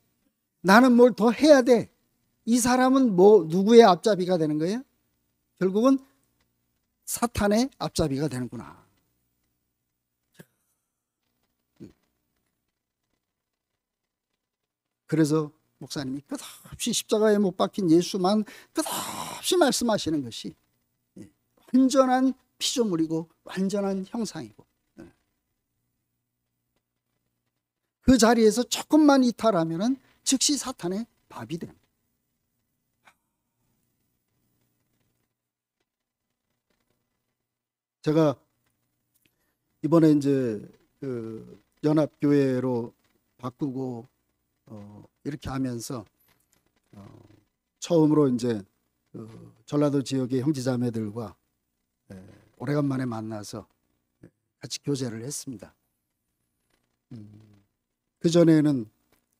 나는 뭘 더 해야 돼. 이 사람은 뭐 누구의 앞잡이가 되는 거예요? 결국은 사탄의 앞잡이가 되는구나. 그래서 목사님이 끝없이 십자가에 못 박힌 예수만 끝없이 말씀하시는 것이 완전한 피조물이고 완전한 형상이고, 그 자리에서 조금만 이탈하면 즉시 사탄의 밥이 됨. 제가 이번에 이제 그 연합교회로 바꾸고 이렇게 하면서 처음으로 이제 그 전라도 지역의 형제자매들과 오래간만에 만나서 같이 교제를 했습니다. 그 전에는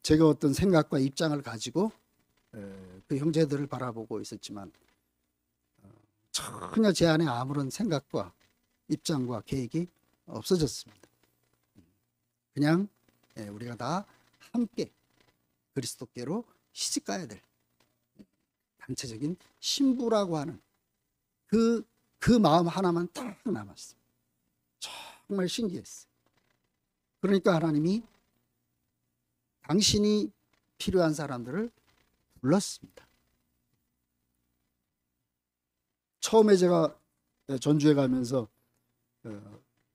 제가 어떤 생각과 입장을 가지고 그 형제들을 바라보고 있었지만 전혀 제 안에 아무런 생각과 입장과 계획이 없어졌습니다. 그냥 우리가 다 함께 그리스도께로 시집가야 될 단체적인 신부라고 하는 그 마음 하나만 딱 남았어요. 정말 신기했어요. 그러니까 하나님이 당신이 필요한 사람들을 불렀습니다. 처음에 제가 전주에 가면서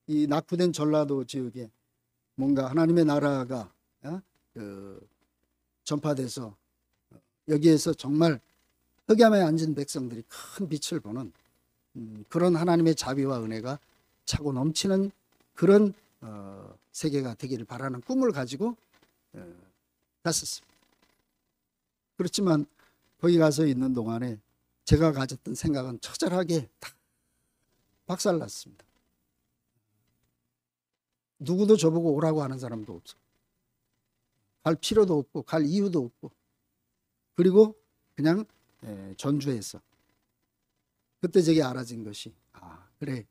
이 낙후된 전라도 지역에 뭔가 하나님의 나라가 전파돼서 여기에서 정말 흑암에 앉은 백성들이 큰 빛을 보는 그런 하나님의 자비와 은혜가 차고 넘치는 그런 세계가 되기를 바라는 꿈을 가지고 갔었습니다. 그렇지만 거기 가서 있는 동안에 제가 가졌던 생각은 처절하게 다 박살났습니다. 누구도 저보고 오라고 하는 사람도 없어. 갈 필요도 없고 갈 이유도 없고, 그리고 그냥 전주에서 그때 제게 알아진 것이, 그래,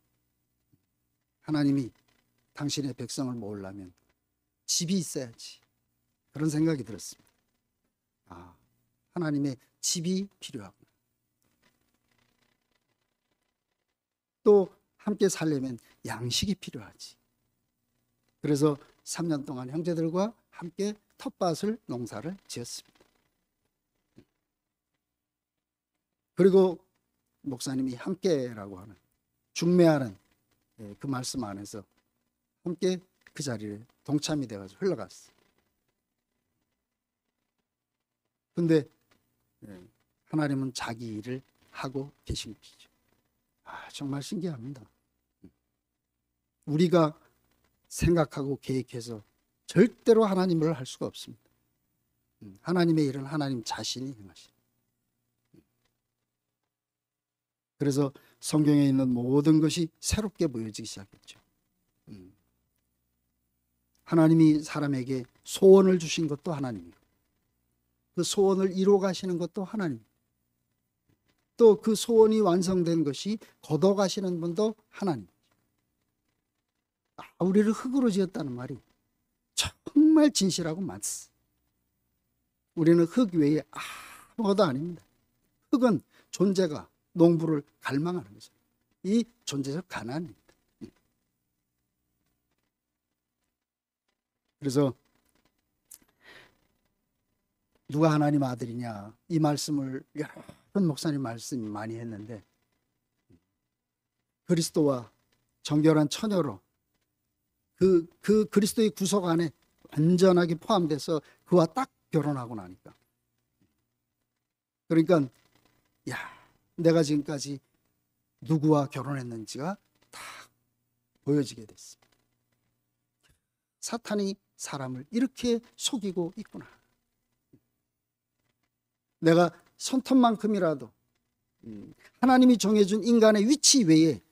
하나님이 당신의 백성을 모으려면 집이 있어야지, 그런 생각이 들었습니다. 하나님의 집이 필요하구나. 또 함께 살려면 양식이 필요하지. 그래서 3년 동안 형제들과 함께 텃밭을, 농사를 지었습니다. 그리고 목사님이 함께라고 하는, 중매하는 그 말씀 안에서 함께 그 자리에 동참이 되어서 흘러갔어요. 근데 하나님은 자기 일을 하고 계신 것이죠. 정말 신기합니다. 우리가 생각하고 계획해서 절대로 하나님을 할 수가 없습니다. 하나님의 일은 하나님 자신이 행하시죠. 그래서 성경에 있는 모든 것이 새롭게 보여지기 시작했죠. 하나님이 사람에게 소원을 주신 것도 하나님이고, 그 소원을 이루어 가시는 것도 하나님, 또 그 소원이 완성된 것이 거둬 가시는 분도 하나님. 우리를 흙으로 지었다는 말이 정말 진실하고 맞습니다. 우리는 흙 외에 아무것도 아닙니다. 흙은 존재가 농부를 갈망하는 거죠. 이 존재적 가난입니다. 그래서 누가 하나님 아들이냐, 이 말씀을 여러 번 목사님 말씀 많이 했는데, 그리스도와 정결한 처녀로 그 그리스도의 구속 안에 완전하게 포함돼서 그와 딱 결혼하고 나니까, 그러니까 내가 지금까지 누구와 결혼했는지가 딱 보여지게 됐습니다. 사탄이 사람을 이렇게 속이고 있구나. 내가 손톱만큼이라도 하나님이 정해준 인간의 위치 외에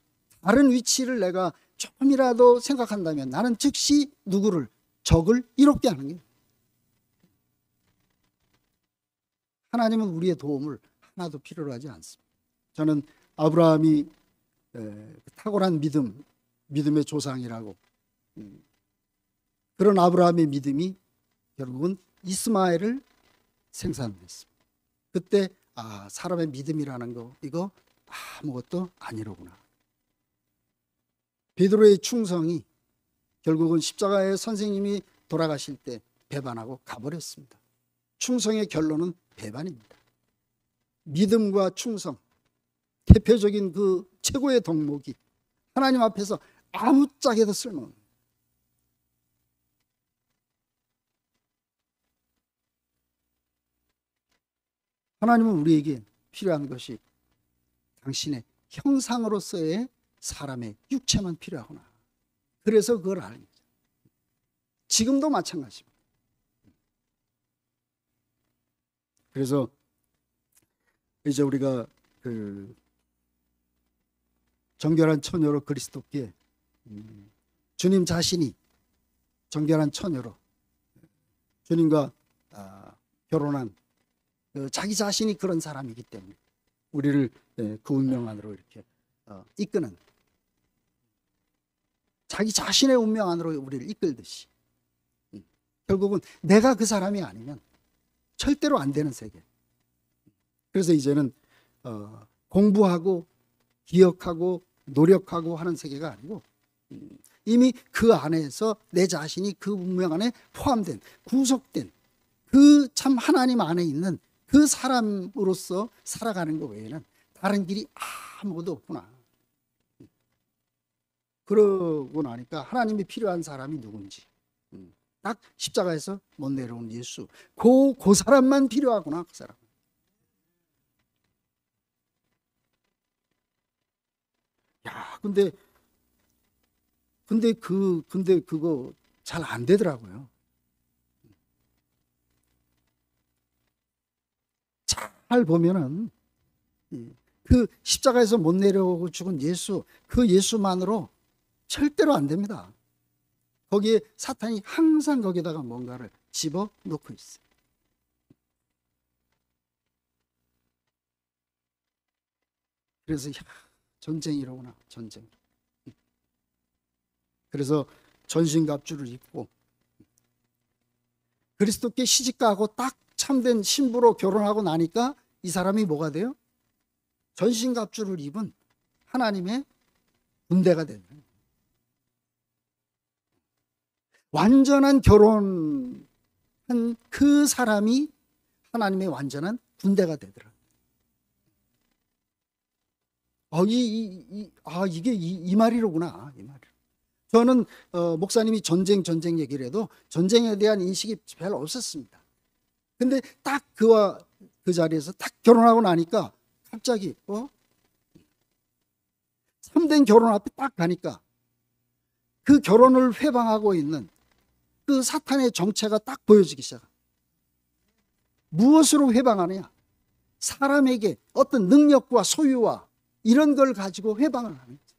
다른 위치를 내가 조금이라도 생각한다면 나는 즉시 누구를, 적을 이롭게 하는 거예요. 하나님은 우리의 도움을 하나도 필요로 하지 않습니다. 저는 아브라함이 탁월한 믿음의 조상이라고, 그런 아브라함의 믿음이 결국은 이스마엘을 생산했습니다. 그때 사람의 믿음이라는 거, 이거 아무것도 아니로구나. 베드로의 충성이 결국은 십자가의 선생님이 돌아가실 때 배반하고 가버렸습니다. 충성의 결론은 배반입니다. 믿음과 충성, 대표적인 그 최고의 덕목이 하나님 앞에서 아무짝에도 쓸모없는, 하나님은 우리에게 필요한 것이 당신의 형상으로서의 사람의 육체만 필요하구나. 그래서 그걸 아는 거죠. 지금도 마찬가지입니다. 그래서 이제 우리가 그 정결한 처녀로 그리스도께 주님 자신이 정결한 처녀로 주님과 결혼한 자기 자신이 그런 사람이기 때문에 우리를 그 운명 안으로 이렇게 이끄는, 자기 자신의 운명 안으로 우리를 이끌듯이 결국은 내가 그 사람이 아니면 절대로 안 되는 세계. 그래서 이제는 공부하고 기억하고 노력하고 하는 세계가 아니고 이미 그 안에서 내 자신이 그 운명 안에 포함된, 구속된 그 참 하나님 안에 있는 그 사람으로서 살아가는 것 외에는 다른 길이 아무것도 없구나. 그러고 나니까 하나님이 필요한 사람이 누군지, 딱 십자가에서 못 내려온 예수, 그 사람만 필요하구나. 그 사람. 야, 근데 그거 잘 안 되더라고요. 잘 보면은 그 십자가에서 못 내려오고 죽은 예수, 그 예수만으로 절대로 안 됩니다. 거기에 사탄이 항상 거기다가 뭔가를 집어넣고 있어요. 그래서 전쟁이로구나, 전쟁. 그래서 전신갑주를 입고 그리스도께 시집가고 딱 참된 신부로 결혼하고 나니까 이 사람이 뭐가 돼요? 전신갑주를 입은 하나님의 군대가 되는, 완전한 결혼한 그 사람이 하나님의 완전한 군대가 되더라. 이게 이 말이로구나. 이 말. 저는 목사님이 전쟁 얘기를 해도 전쟁에 대한 인식이 별로 없었습니다. 근데 딱 그와 그 자리에서 딱 결혼하고 나니까 갑자기 참된 결혼 앞에 딱 가니까 그 결혼을 회방하고 있는 그 사탄의 정체가 딱 보여지기 시작합니다. 무엇으로 회방하느냐? 사람에게 어떤 능력과 소유와 이런 걸 가지고 회방을 하는 거죠.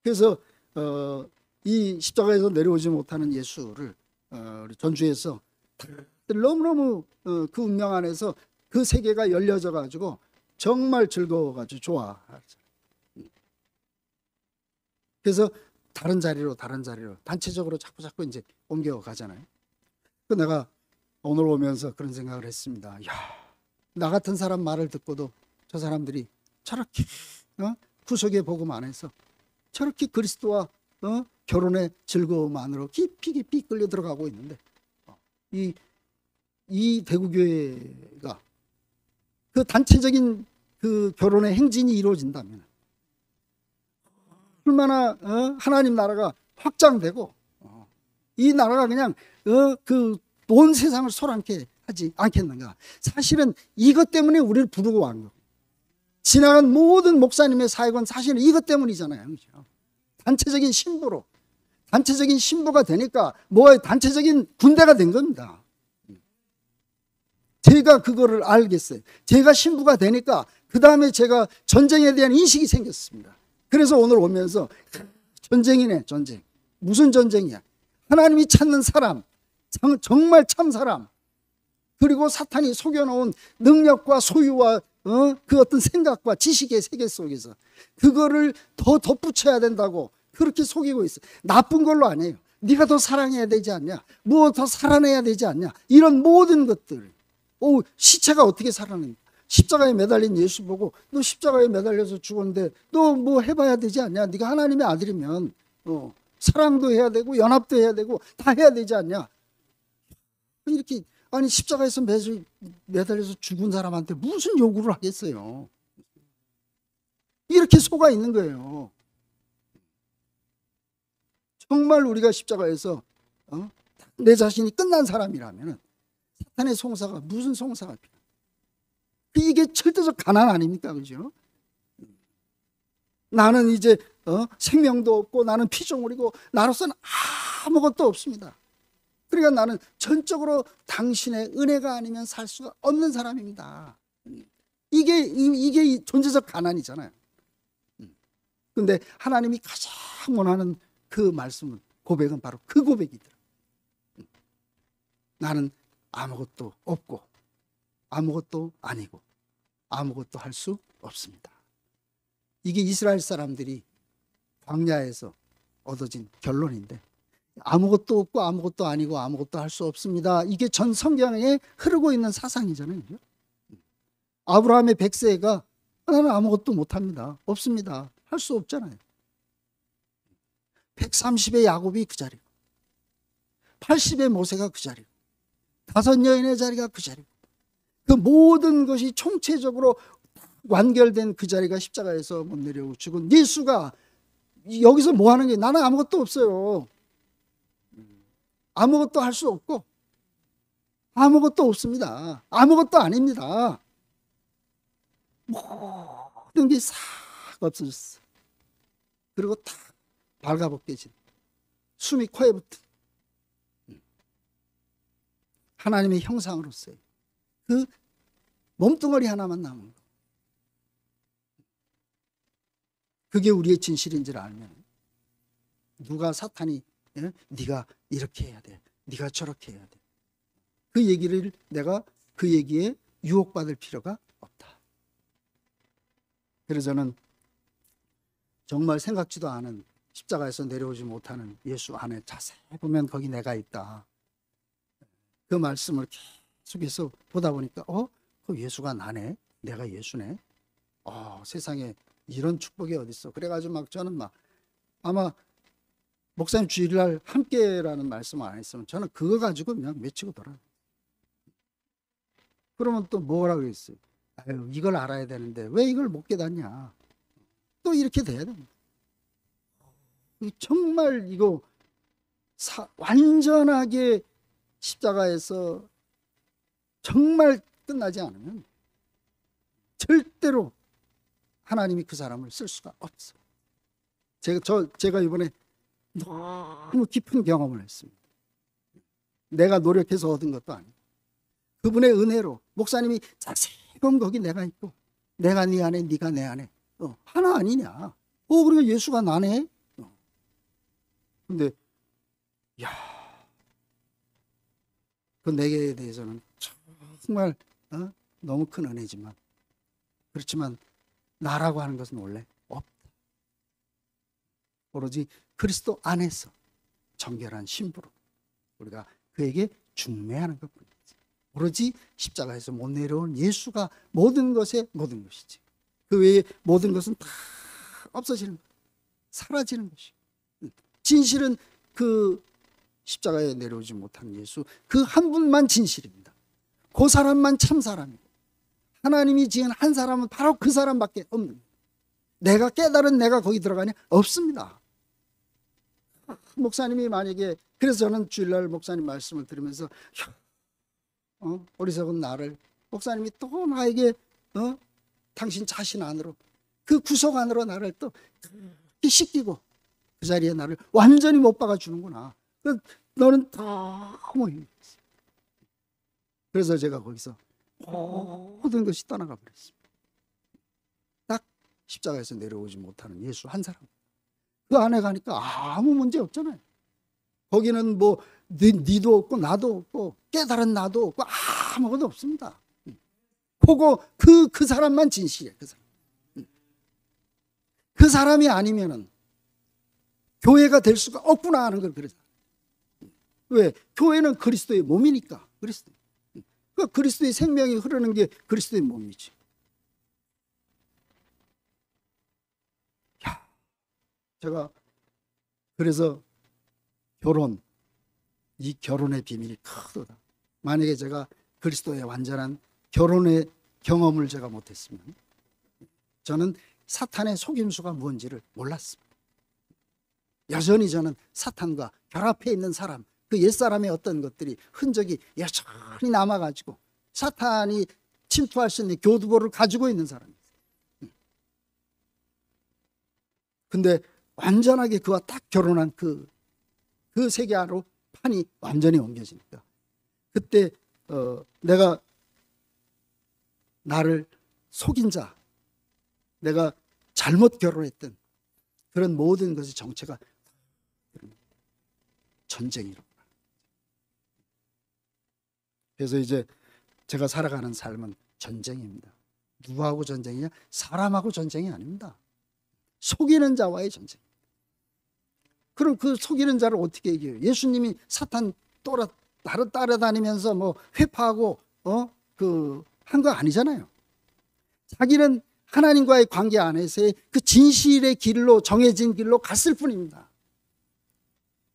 그래서 이 십자가에서 내려오지 못하는 예수를 우리 전주에서 너무너무 그 운명 안에서 그 세계가 열려져 가지고 정말 즐거워가지고 좋아. 그래서 다른 자리로 단체적으로 자꾸 이제 옮겨가잖아요. 그 내가 오늘 오면서 그런 생각을 했습니다. 나 같은 사람 말을 듣고도 저 사람들이 저렇게 구속의 복음 안에서 저렇게 그리스도와 결혼의 즐거움 안으로 깊이 끌려 들어가고 있는데 이 대구교회가 그 단체적인 그 결혼의 행진이 이루어진다면 얼마나 하나님 나라가 확장되고 이 나라가 그냥 그 온 세상을 소란케 하지 않겠는가. 사실은 이것 때문에 우리를 부르고 온 거고, 지나간 모든 목사님의 사역은 사실은 이것 때문이잖아요. 그렇죠? 단체적인 신부로, 단체적인 신부가 되니까 단체적인 군대가 된 겁니다. 제가 그거를 알겠어요. 제가 신부가 되니까 그 다음에 제가 전쟁에 대한 인식이 생겼습니다. 그래서 오늘 오면서 전쟁이네, 전쟁. 무슨 전쟁이야? 하나님이 찾는 사람, 정말 참 사람, 그리고 사탄이 속여놓은 능력과 소유와 그 어떤 생각과 지식의 세계 속에서 그거를 더 덧붙여야 된다고 그렇게 속이고 있어. 나쁜 걸로 아니에요. 네가 더 사랑해야 되지 않냐, 뭐 더 살아내야 되지 않냐, 이런 모든 것들. 시체가 어떻게 살아내냐, 십자가에 매달린 예수 보고 너 십자가에 매달려서 죽었는데 너 뭐 해봐야 되지 않냐, 네가 하나님의 아들이면 사랑도 해야 되고 연합도 해야 되고 다 해야 되지 않냐. 이렇게 아니 십자가에서 매달려서 죽은 사람한테 무슨 요구를 하겠어요. 이렇게 속아 있는 거예요. 정말 우리가 십자가에서 내 자신이 끝난 사람이라면 사탄의 송사가 무슨 송사가 필요해? 이게 절대적 가난 아닙니까? 그죠? 나는 이제 생명도 없고 나는 피조물이고 나로서는 아무것도 없습니다. 그러니까 나는 전적으로 당신의 은혜가 아니면 살 수가 없는 사람입니다. 이게 존재적 가난이잖아요. 근데 하나님이 가장 원하는 그 말씀은, 고백은 바로 그 고백이더라. 나는 아무것도 없고 아무것도 아니고 아무것도 할 수 없습니다. 이게 이스라엘 사람들이 광야에서 얻어진 결론인데, 아무것도 없고 아무것도 아니고 아무것도 할 수 없습니다. 이게 전 성경에 흐르고 있는 사상이잖아요. 아브라함의 100세가 나는 아무것도 못합니다. 없습니다. 할 수 없잖아요. 130의 야곱이 그 자리고 80의 모세가 그 자리고 5 여인의 자리가 그 자리고, 그 모든 것이 총체적으로 완결된 그 자리가 십자가에서 못 내려오고 죽은 예수가 여기서 뭐 하는 게, 나는 아무것도 없어요. 아무것도 할 수 없고 아무것도 없습니다. 아무것도 아닙니다. 모든 게 싹 없어졌어. 그리고 탁 발가벗겨진, 숨이 코에 붙은 하나님의 형상으로서의 그 몸뚱어리 하나만 남은 거. 그게 우리의 진실인 줄 알면, 누가 사탄이 네가 이렇게 해야 돼, 네가 저렇게 해야 돼, 그 얘기를 내가 그 얘기에 유혹받을 필요가 없다. 그래서 저는 정말 생각지도 않은 십자가에서 내려오지 못하는 예수 안에 자세히 보면 거기 내가 있다. 그 말씀을 계속해서 보다 보니까 그 예수가 나네, 내가 예수네. 세상에 이런 축복이 어딨어. 그래가지고 막 저는 막, 아마 목사님 주일날 함께라는 말씀을 안 했으면 저는 그거 가지고 그냥 외치고 돌아요. 그러면 또 뭐라고 그랬어요? 아유, 이걸 알아야 되는데 왜 이걸 못 깨닫냐. 또 이렇게 돼야 됩니다. 정말 이거 완전하게 십자가에서 정말 끝나지 않으면 절대로 하나님이 그 사람을 쓸 수가 없어요. 제가 이번에 너무 깊은 경험을 했습니다. 내가 노력해서 얻은 것도 아니고 그분의 은혜로, 목사님이 자세히 보면 거기 내가 있고, 내가 네 안에 네가 내 안에 하나 아니냐. 그리고 예수가 나네. 근데 그 내게 대해서는 정말 너무 큰 은혜지만, 그렇지만 나라고 하는 것은 원래 없다. 오로지 그리스도 안에서 정결한 신부로 우리가 그에게 중매하는 것뿐이지, 오로지 십자가에서 못 내려온 예수가 모든 것의 모든 것이지, 그 외에 모든 것은 다 없어지는 것, 사라지는 것이. 진실은 그 십자가에 내려오지 못한 예수, 그 한 분만 진실입니다. 그 사람만 참 사람이고, 하나님이 지은 한 사람은 바로 그 사람밖에 없는, 내가 깨달은 내가 거기 들어가냐? 없습니다. 목사님이 만약에, 그래서 저는 주일날 목사님 말씀을 들으면서 어리석은 나를, 목사님이 또 나에게 당신 자신 안으로, 그 구속 안으로 나를 또 씻기고 그 자리에 나를 완전히 못 박아 주는구나. 너는 너무 힘들었어. 그래서 제가 거기서 모든 것이 떠나가 버렸습니다. 딱 십자가에서 내려오지 못하는 예수 한 사람, 그 안에 가니까 아무 문제 없잖아요. 거기는 뭐 니도 없고 나도 없고 깨달은 나도 없고 아무것도 없습니다. 그거 그 사람만 진실이에요. 그 사람. 그 사람이 아니면은 교회가 될 수가 없구나 하는 걸 그러잖아요. 왜? 교회는 그리스도의 몸이니까. 그리스도. 그 그리스도의 생명이 흐르는 게 그리스도의 몸이지. 제가 그래서 이 결혼의 비밀이 크도다. 만약에 제가 그리스도의 완전한 결혼의 경험을 제가 못했으면 저는 사탄의 속임수가 뭔지를 몰랐습니다. 여전히 저는 사탄과 결합해 있는 사람, 그 옛사람의 어떤 것들이 흔적이 여전히 남아가지고 사탄이 침투할 수 있는 교두보를 가지고 있는 사람이에요. 근데 완전하게 그와 딱 결혼한 그 세계 안으로 판이 완전히 옮겨지니까 그때 내가 나를 속인 자, 내가 잘못 결혼했던 그런 모든 것의 정체가 전쟁이라고. 그래서 이제 제가 살아가는 삶은 전쟁입니다. 누구하고 전쟁이냐? 사람하고 전쟁이 아닙니다. 속이는 자와의 전쟁. 그럼 그 속이는 자를 어떻게 이겨요? 예수님이 사탄 따라다니면서 뭐 회파하고 한 거 아니잖아요. 자기는 하나님과의 관계 안에서의 그 진실의 길로 정해진 길로 갔을 뿐입니다.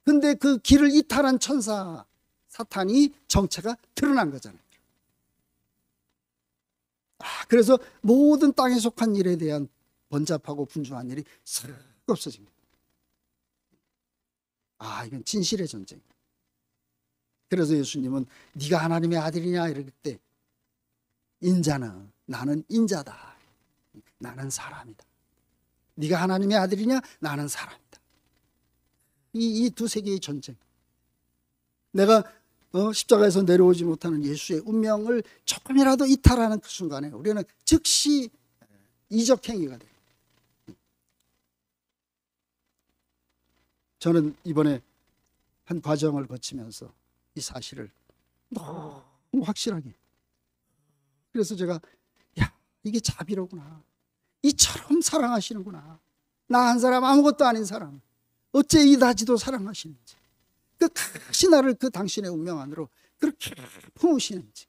근데 그 길을 이탈한 천사 사탄이 정체가 드러난 거잖아요. 그래서 모든 땅에 속한 일에 대한 번잡하고 분주한 일이 싹 없어집니다. 이건 진실의 전쟁. 그래서 예수님은 네가 하나님의 아들이냐 이럴 때 인자는 나는 인자다. 나는 사람이다. 네가 하나님의 아들이냐? 나는 사람이다. 이 두 세계의 전쟁. 내가 십자가에서 내려오지 못하는 예수의 운명을 조금이라도 이탈하는 그 순간에 우리는 즉시 이적 행위가 돼요. 저는 이번에 한 과정을 거치면서 이 사실을 너무 확실하게, 그래서 제가 이게 자비로구나, 이처럼 사랑하시는구나, 나 한 사람 아무것도 아닌 사람 어째 이다지도 사랑하시는지, 끝까지 나를 그 당신의 운명 안으로 그렇게 품으시는지.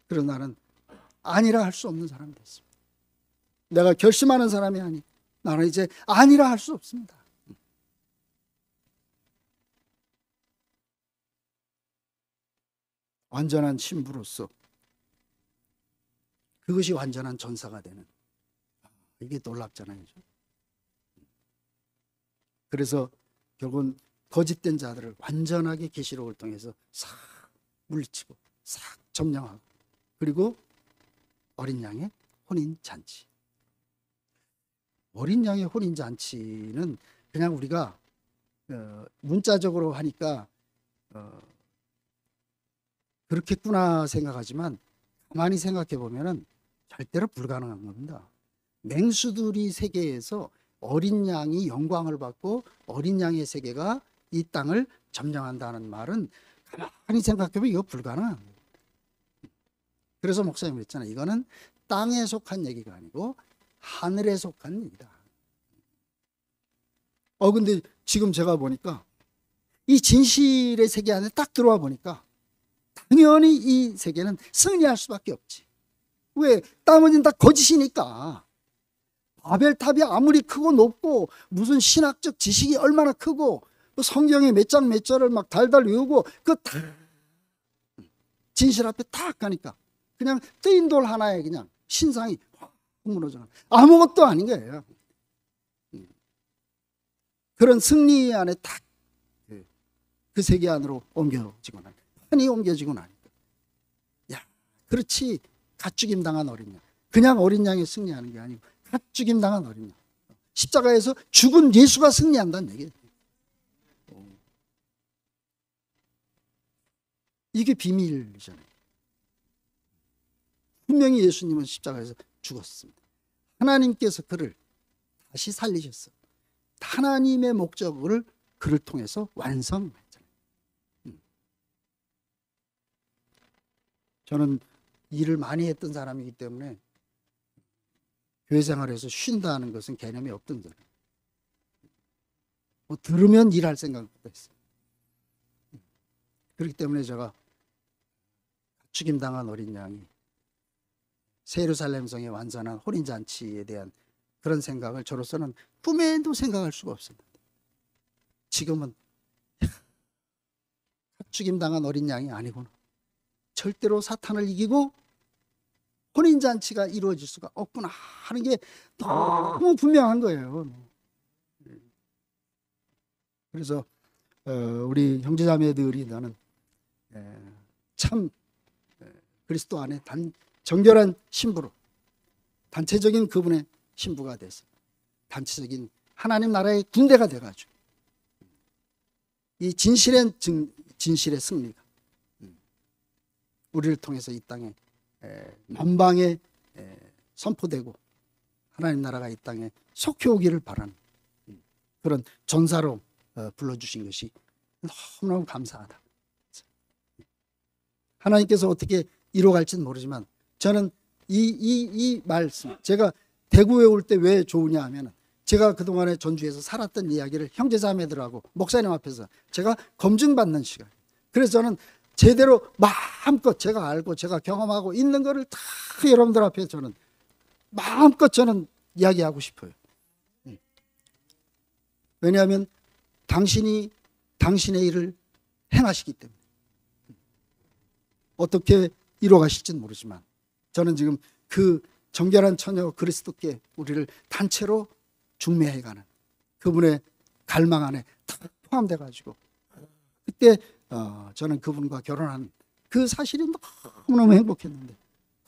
그래서 나는 아니라 할 수 없는 사람이 됐습니다. 내가 결심하는 사람이 아니, 나는 이제 아니라 할 수 없습니다. 완전한 신부로서 그것이 완전한 전사가 되는, 이게 놀랍잖아요. 그래서 결국은 거짓된 자들을 완전하게 계시록을 통해서 싹 물리치고 싹 점령하고, 그리고 어린 양의 혼인잔치. 어린 양의 혼인잔치는 그냥 우리가 문자적으로 하니까 그렇겠구나 생각하지만 가만히 생각해 보면은 절대로 불가능한 겁니다. 맹수들이 세계에서 어린 양이 영광을 받고 어린 양의 세계가 이 땅을 점령한다는 말은 가만히 생각해보면 이거 불가능한 거예요. 그래서 목사님이 그랬잖아요. 이거는 땅에 속한 얘기가 아니고 하늘에 속한 얘기다. 근데 지금 제가 보니까 이 진실의 세계 안에 딱 들어와 보니까 당연히 이 세계는 승리할 수밖에 없지. 왜? 나머지는 다 거짓이니까. 바벨탑이 아무리 크고 높고 무슨 신학적 지식이 얼마나 크고 성경에 몇 장 몇 절을 막 달달 외우고 그 다 진실 앞에 딱 가니까 그냥 뜨인 돌 하나에 그냥 신상이 확 무너져. 아무것도 아닌 거예요. 그런 승리 안에 딱 그 세계 안으로 옮겨지고 나니까, 판이 옮겨지고 나니까, 그렇지. 갓죽임 당한 어린 양. 그냥 어린 양이 승리하는 게 아니고 갓죽임 당한 어린 양. 십자가에서 죽은 예수가 승리한다는 얘기예요. 이게 비밀이잖아요. 분명히 예수님은 십자가에서 죽었습니다. 하나님께서 그를 다시 살리셨어요. 하나님의 목적을 그를 통해서 완성했잖아요. 저는 일을 많이 했던 사람이기 때문에 교회 생활에서 쉰다는 것은 개념이 없던 사람. 들으면 일할 생각부터 했어요. 그렇기 때문에 제가 죽임당한 어린 양이 새 예루살렘 성의 완전한 혼인잔치에 대한 그런 생각을 저로서는 꿈에도 생각할 수가 없습니다. 지금은 죽임당한 어린 양이 아니구나. 절대로 사탄을 이기고 혼인잔치가 이루어질 수가 없구나 하는 게 너무 분명한 거예요. 그래서 우리 형제자매들이 나는 참 그리스도 안에 정결한 신부로 단체적인 그분의 신부가 돼서 단체적인 하나님 나라의 군대가 돼가지고 이 진실의 승리가 우리를 통해서 이 땅에 만방에 선포되고 하나님 나라가 이 땅에 속히 오기를 바라는 그런 전사로 불러주신 것이 너무너무 감사하다. 하나님께서 어떻게 이뤄갈지는 모르지만 저는 이 말씀, 제가 대구에 올 때 왜 좋으냐 하면 제가 그동안에 전주에서 살았던 이야기를 형제자매들하고 목사님 앞에서 제가 검증받는 시간. 그래서 저는 제대로 마음껏 제가 알고 제가 경험하고 있는 거를 다 여러분들 앞에 저는 마음껏 저는 이야기하고 싶어요. 왜냐하면 당신이 당신의 일을 행하시기 때문에 어떻게 이뤄가실지는 모르지만 저는 지금 그 정결한 처녀 그리스도께 우리를 단체로 중매해가는 그분의 갈망 안에 다 포함돼 가지고 그때 저는 그분과 결혼한 그 사실이 너무너무 행복했는데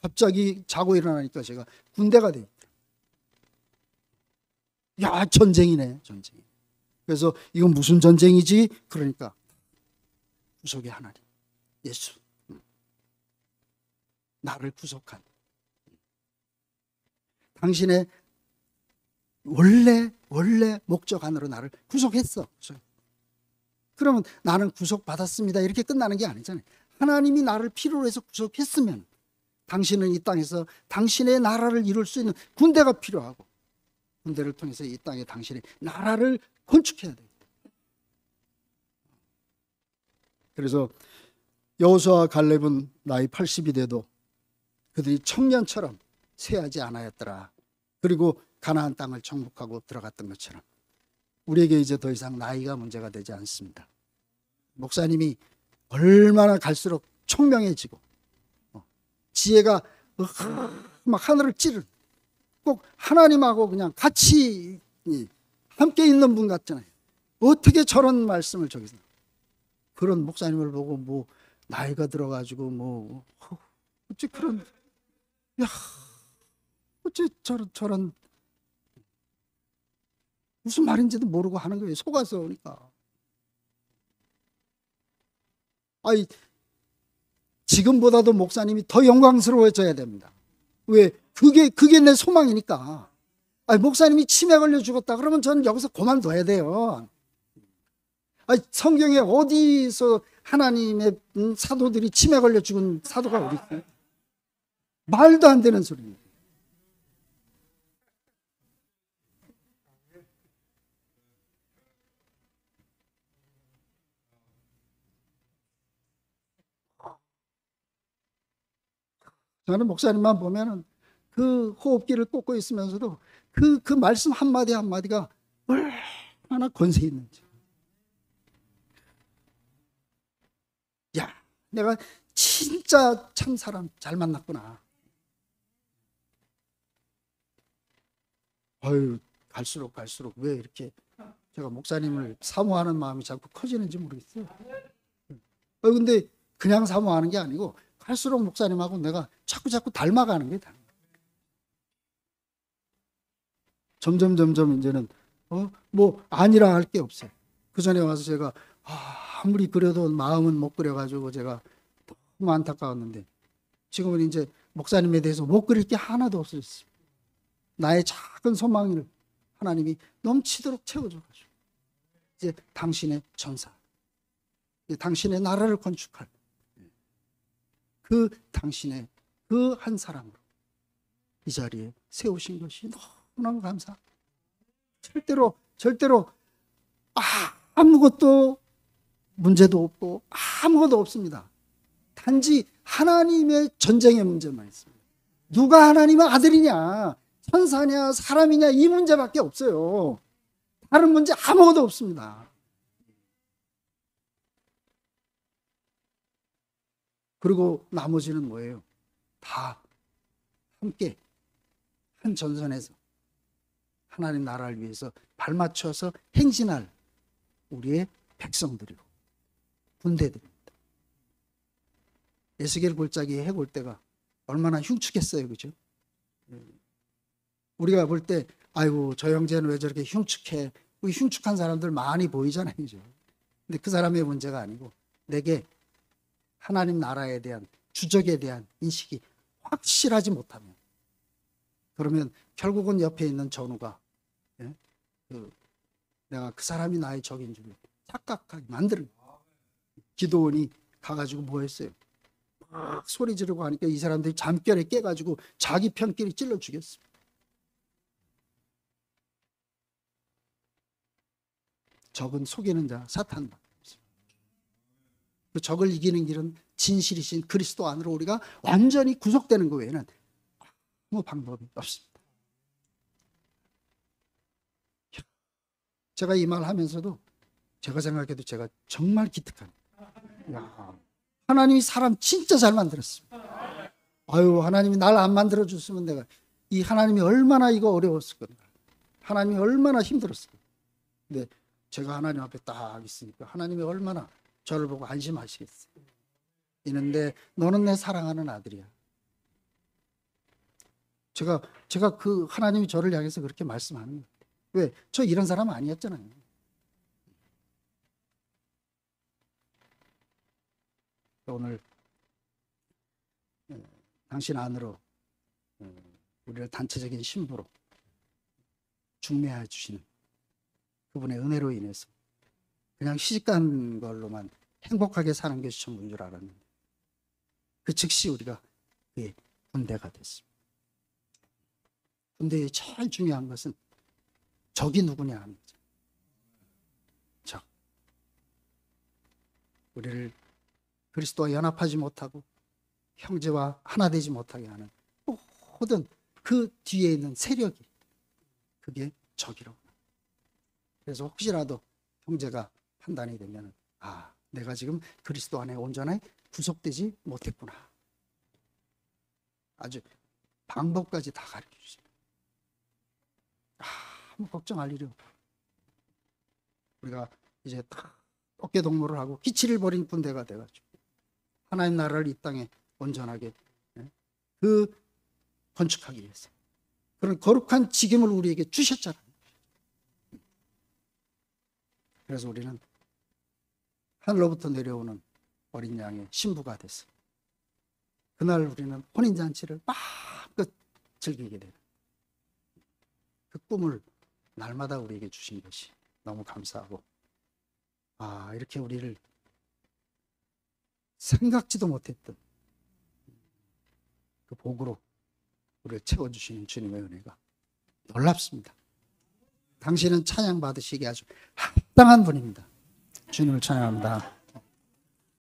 갑자기 자고 일어나니까 제가 군대가 돼 있다. 야, 전쟁이네, 전쟁. 그래서 이건 무슨 전쟁이지? 그러니까 구속의 하나님 예수, 나를 구속한 당신의 원래 목적 안으로 나를 구속했어. 그러면 나는 구속받았습니다 이렇게 끝나는 게 아니잖아요. 하나님이 나를 필요로 해서 구속했으면 당신은 이 땅에서 당신의 나라를 이룰 수 있는 군대가 필요하고 군대를 통해서 이 땅에 당신의 나라를 건축해야 됩니다. 그래서 여호수아와 갈렙은 나이 80이 돼도 그들이 청년처럼 쇠하지 않았더라. 그리고 가나안 땅을 정복하고 들어갔던 것처럼 우리에게 이제 더 이상 나이가 문제가 되지 않습니다. 목사님이 얼마나 갈수록 총명해지고 지혜가 막 하늘을 찌르는 꼭 하나님하고 그냥 같이 함께 있는 분 같잖아요. 어떻게 저런 말씀을 저기서 그런 목사님을 보고 뭐 나이가 들어가지고 뭐 어째 그런 야 어째 저런 무슨 말인지도 모르고 하는 거예요. 속아서 오니까. 아니 지금보다도 목사님이 더 영광스러워져야 됩니다. 왜? 그게 내 소망이니까. 아니 목사님이 치매 걸려 죽었다 그러면 저는 여기서 그만둬야 돼요. 아니 성경에 어디서 하나님의 사도들이 치매 걸려 죽은 사도가 어디 있어요? 말도 안 되는 소리입니다. 저는 목사님만 보면은 그 호흡기를 꽂고 있으면서도 그 말씀 한마디 한마디가 얼마나 권세 있는지. 야, 내가 진짜 참 사람 잘 만났구나. 아유, 갈수록 왜 이렇게 제가 목사님을 사모하는 마음이 자꾸 커지는지 모르겠어요. 근데 그냥 사모하는 게 아니고 갈수록 목사님하고 내가 자꾸 닮아가는 게 닮아. 점점 이제는 뭐 아니라 할 게 없어요. 그 전에 와서 제가 아무리 그려도 마음은 못 그려가지고 제가 너무 안타까웠는데 지금은 이제 목사님에 대해서 못 그릴 게 하나도 없어졌어요. 나의 작은 소망을 하나님이 넘치도록 채워줘가지고 이제 당신의 전사, 이제 당신의 나라를 건축할 그 당신의 그 한 사람으로 이 자리에 세우신 것이 너무너무 감사. 절대로 아무것도 문제도 없고 아무것도 없습니다. 단지 하나님의 전쟁의 문제만 있습니다. 누가 하나님의 아들이냐, 천사냐, 사람이냐 이 문제밖에 없어요. 다른 문제 아무것도 없습니다. 그리고 나머지는 뭐예요? 다 함께 한 전선에서 하나님 나라를 위해서 발맞춰서 행진할 우리의 백성들이고 군대들입니다. 에스겔 골짜기 해골대가 얼마나 흉측했어요, 그죠? 우리가 볼 때 아이고 저 형제는 왜 저렇게 흉측해? 우리 흉측한 사람들 많이 보이잖아요, 그죠? 근데 그 사람의 문제가 아니고 내게 하나님 나라에 대한 주적에 대한 인식이 확실하지 못하면, 그러면 결국은 옆에 있는 전우가 내가 그 사람이 나의 적인 줄 착각하게 만드는 거예요. 기도원이 가가지고 뭐 했어요? 막 소리 지르고 하니까 이 사람들이 잠결에 깨가지고 자기 편끼리 찔러 죽였어요. 적은 속이는 자 사탄. 그 적을 이기는 길은 진실이신 그리스도 안으로 우리가 완전히 구속되는 것 외에는 아무 방법이 없습니다. 제가 이 말 하면서도 제가 생각해도 제가 정말 기특합니다. 야, 하나님이 사람 진짜 잘 만들었습니다. 아유, 하나님이 날 안 만들어 줬으면 내가 이 하나님이 얼마나 이거 어려웠을 건가. 하나님이 얼마나 힘들었을 건가. 근데 제가 하나님 앞에 딱 있으니까 하나님이 얼마나 저를 보고 안심하시겠어요. 이는데 너는 내 사랑하는 아들이야. 제가 그 하나님이 저를 향해서 그렇게 말씀하는 거예요. 왜? 저 이런 사람 아니었잖아요. 오늘 당신 안으로 우리를 단체적인 신부로 중매해 주시는 그분의 은혜로 인해서 그냥 시집간 걸로만 행복하게 사는 것이 전부인 줄 알았는데 그 즉시 우리가 그의 군대가 됐습니다. 군대의 제일 중요한 것은 적이 누구냐 하는 거죠. 적. 우리를 그리스도와 연합하지 못하고 형제와 하나 되지 못하게 하는 모든 그 뒤에 있는 세력이 그게 적이라고. 그래서 혹시라도 형제가 판단이 되면 내가 지금 그리스도 안에 온전히 구속되지 못했구나. 아주 방법까지 다 가르쳐 주세요. 아무 걱정할 일이 없어. 우리가 이제 다 어깨 동무를 하고 기치를 버린 군대가 돼가지고 하나님 나라를 이 땅에 온전하게 그 건축하기 위해서 그런 거룩한 직임을 우리에게 주셨잖아요. 그래서 우리는 하늘로부터 내려오는 어린 양의 신부가 됐어요. 그날 우리는 혼인잔치를 마음껏 즐기게 되는 그 꿈을 날마다 우리에게 주신 것이 너무 감사하고 이렇게 우리를 생각지도 못했던 그 복으로 우리를 채워주시는 주님의 은혜가 놀랍습니다. 당신은 찬양 받으시기에 아주 합당한 분입니다. 주님을 찬양합니다.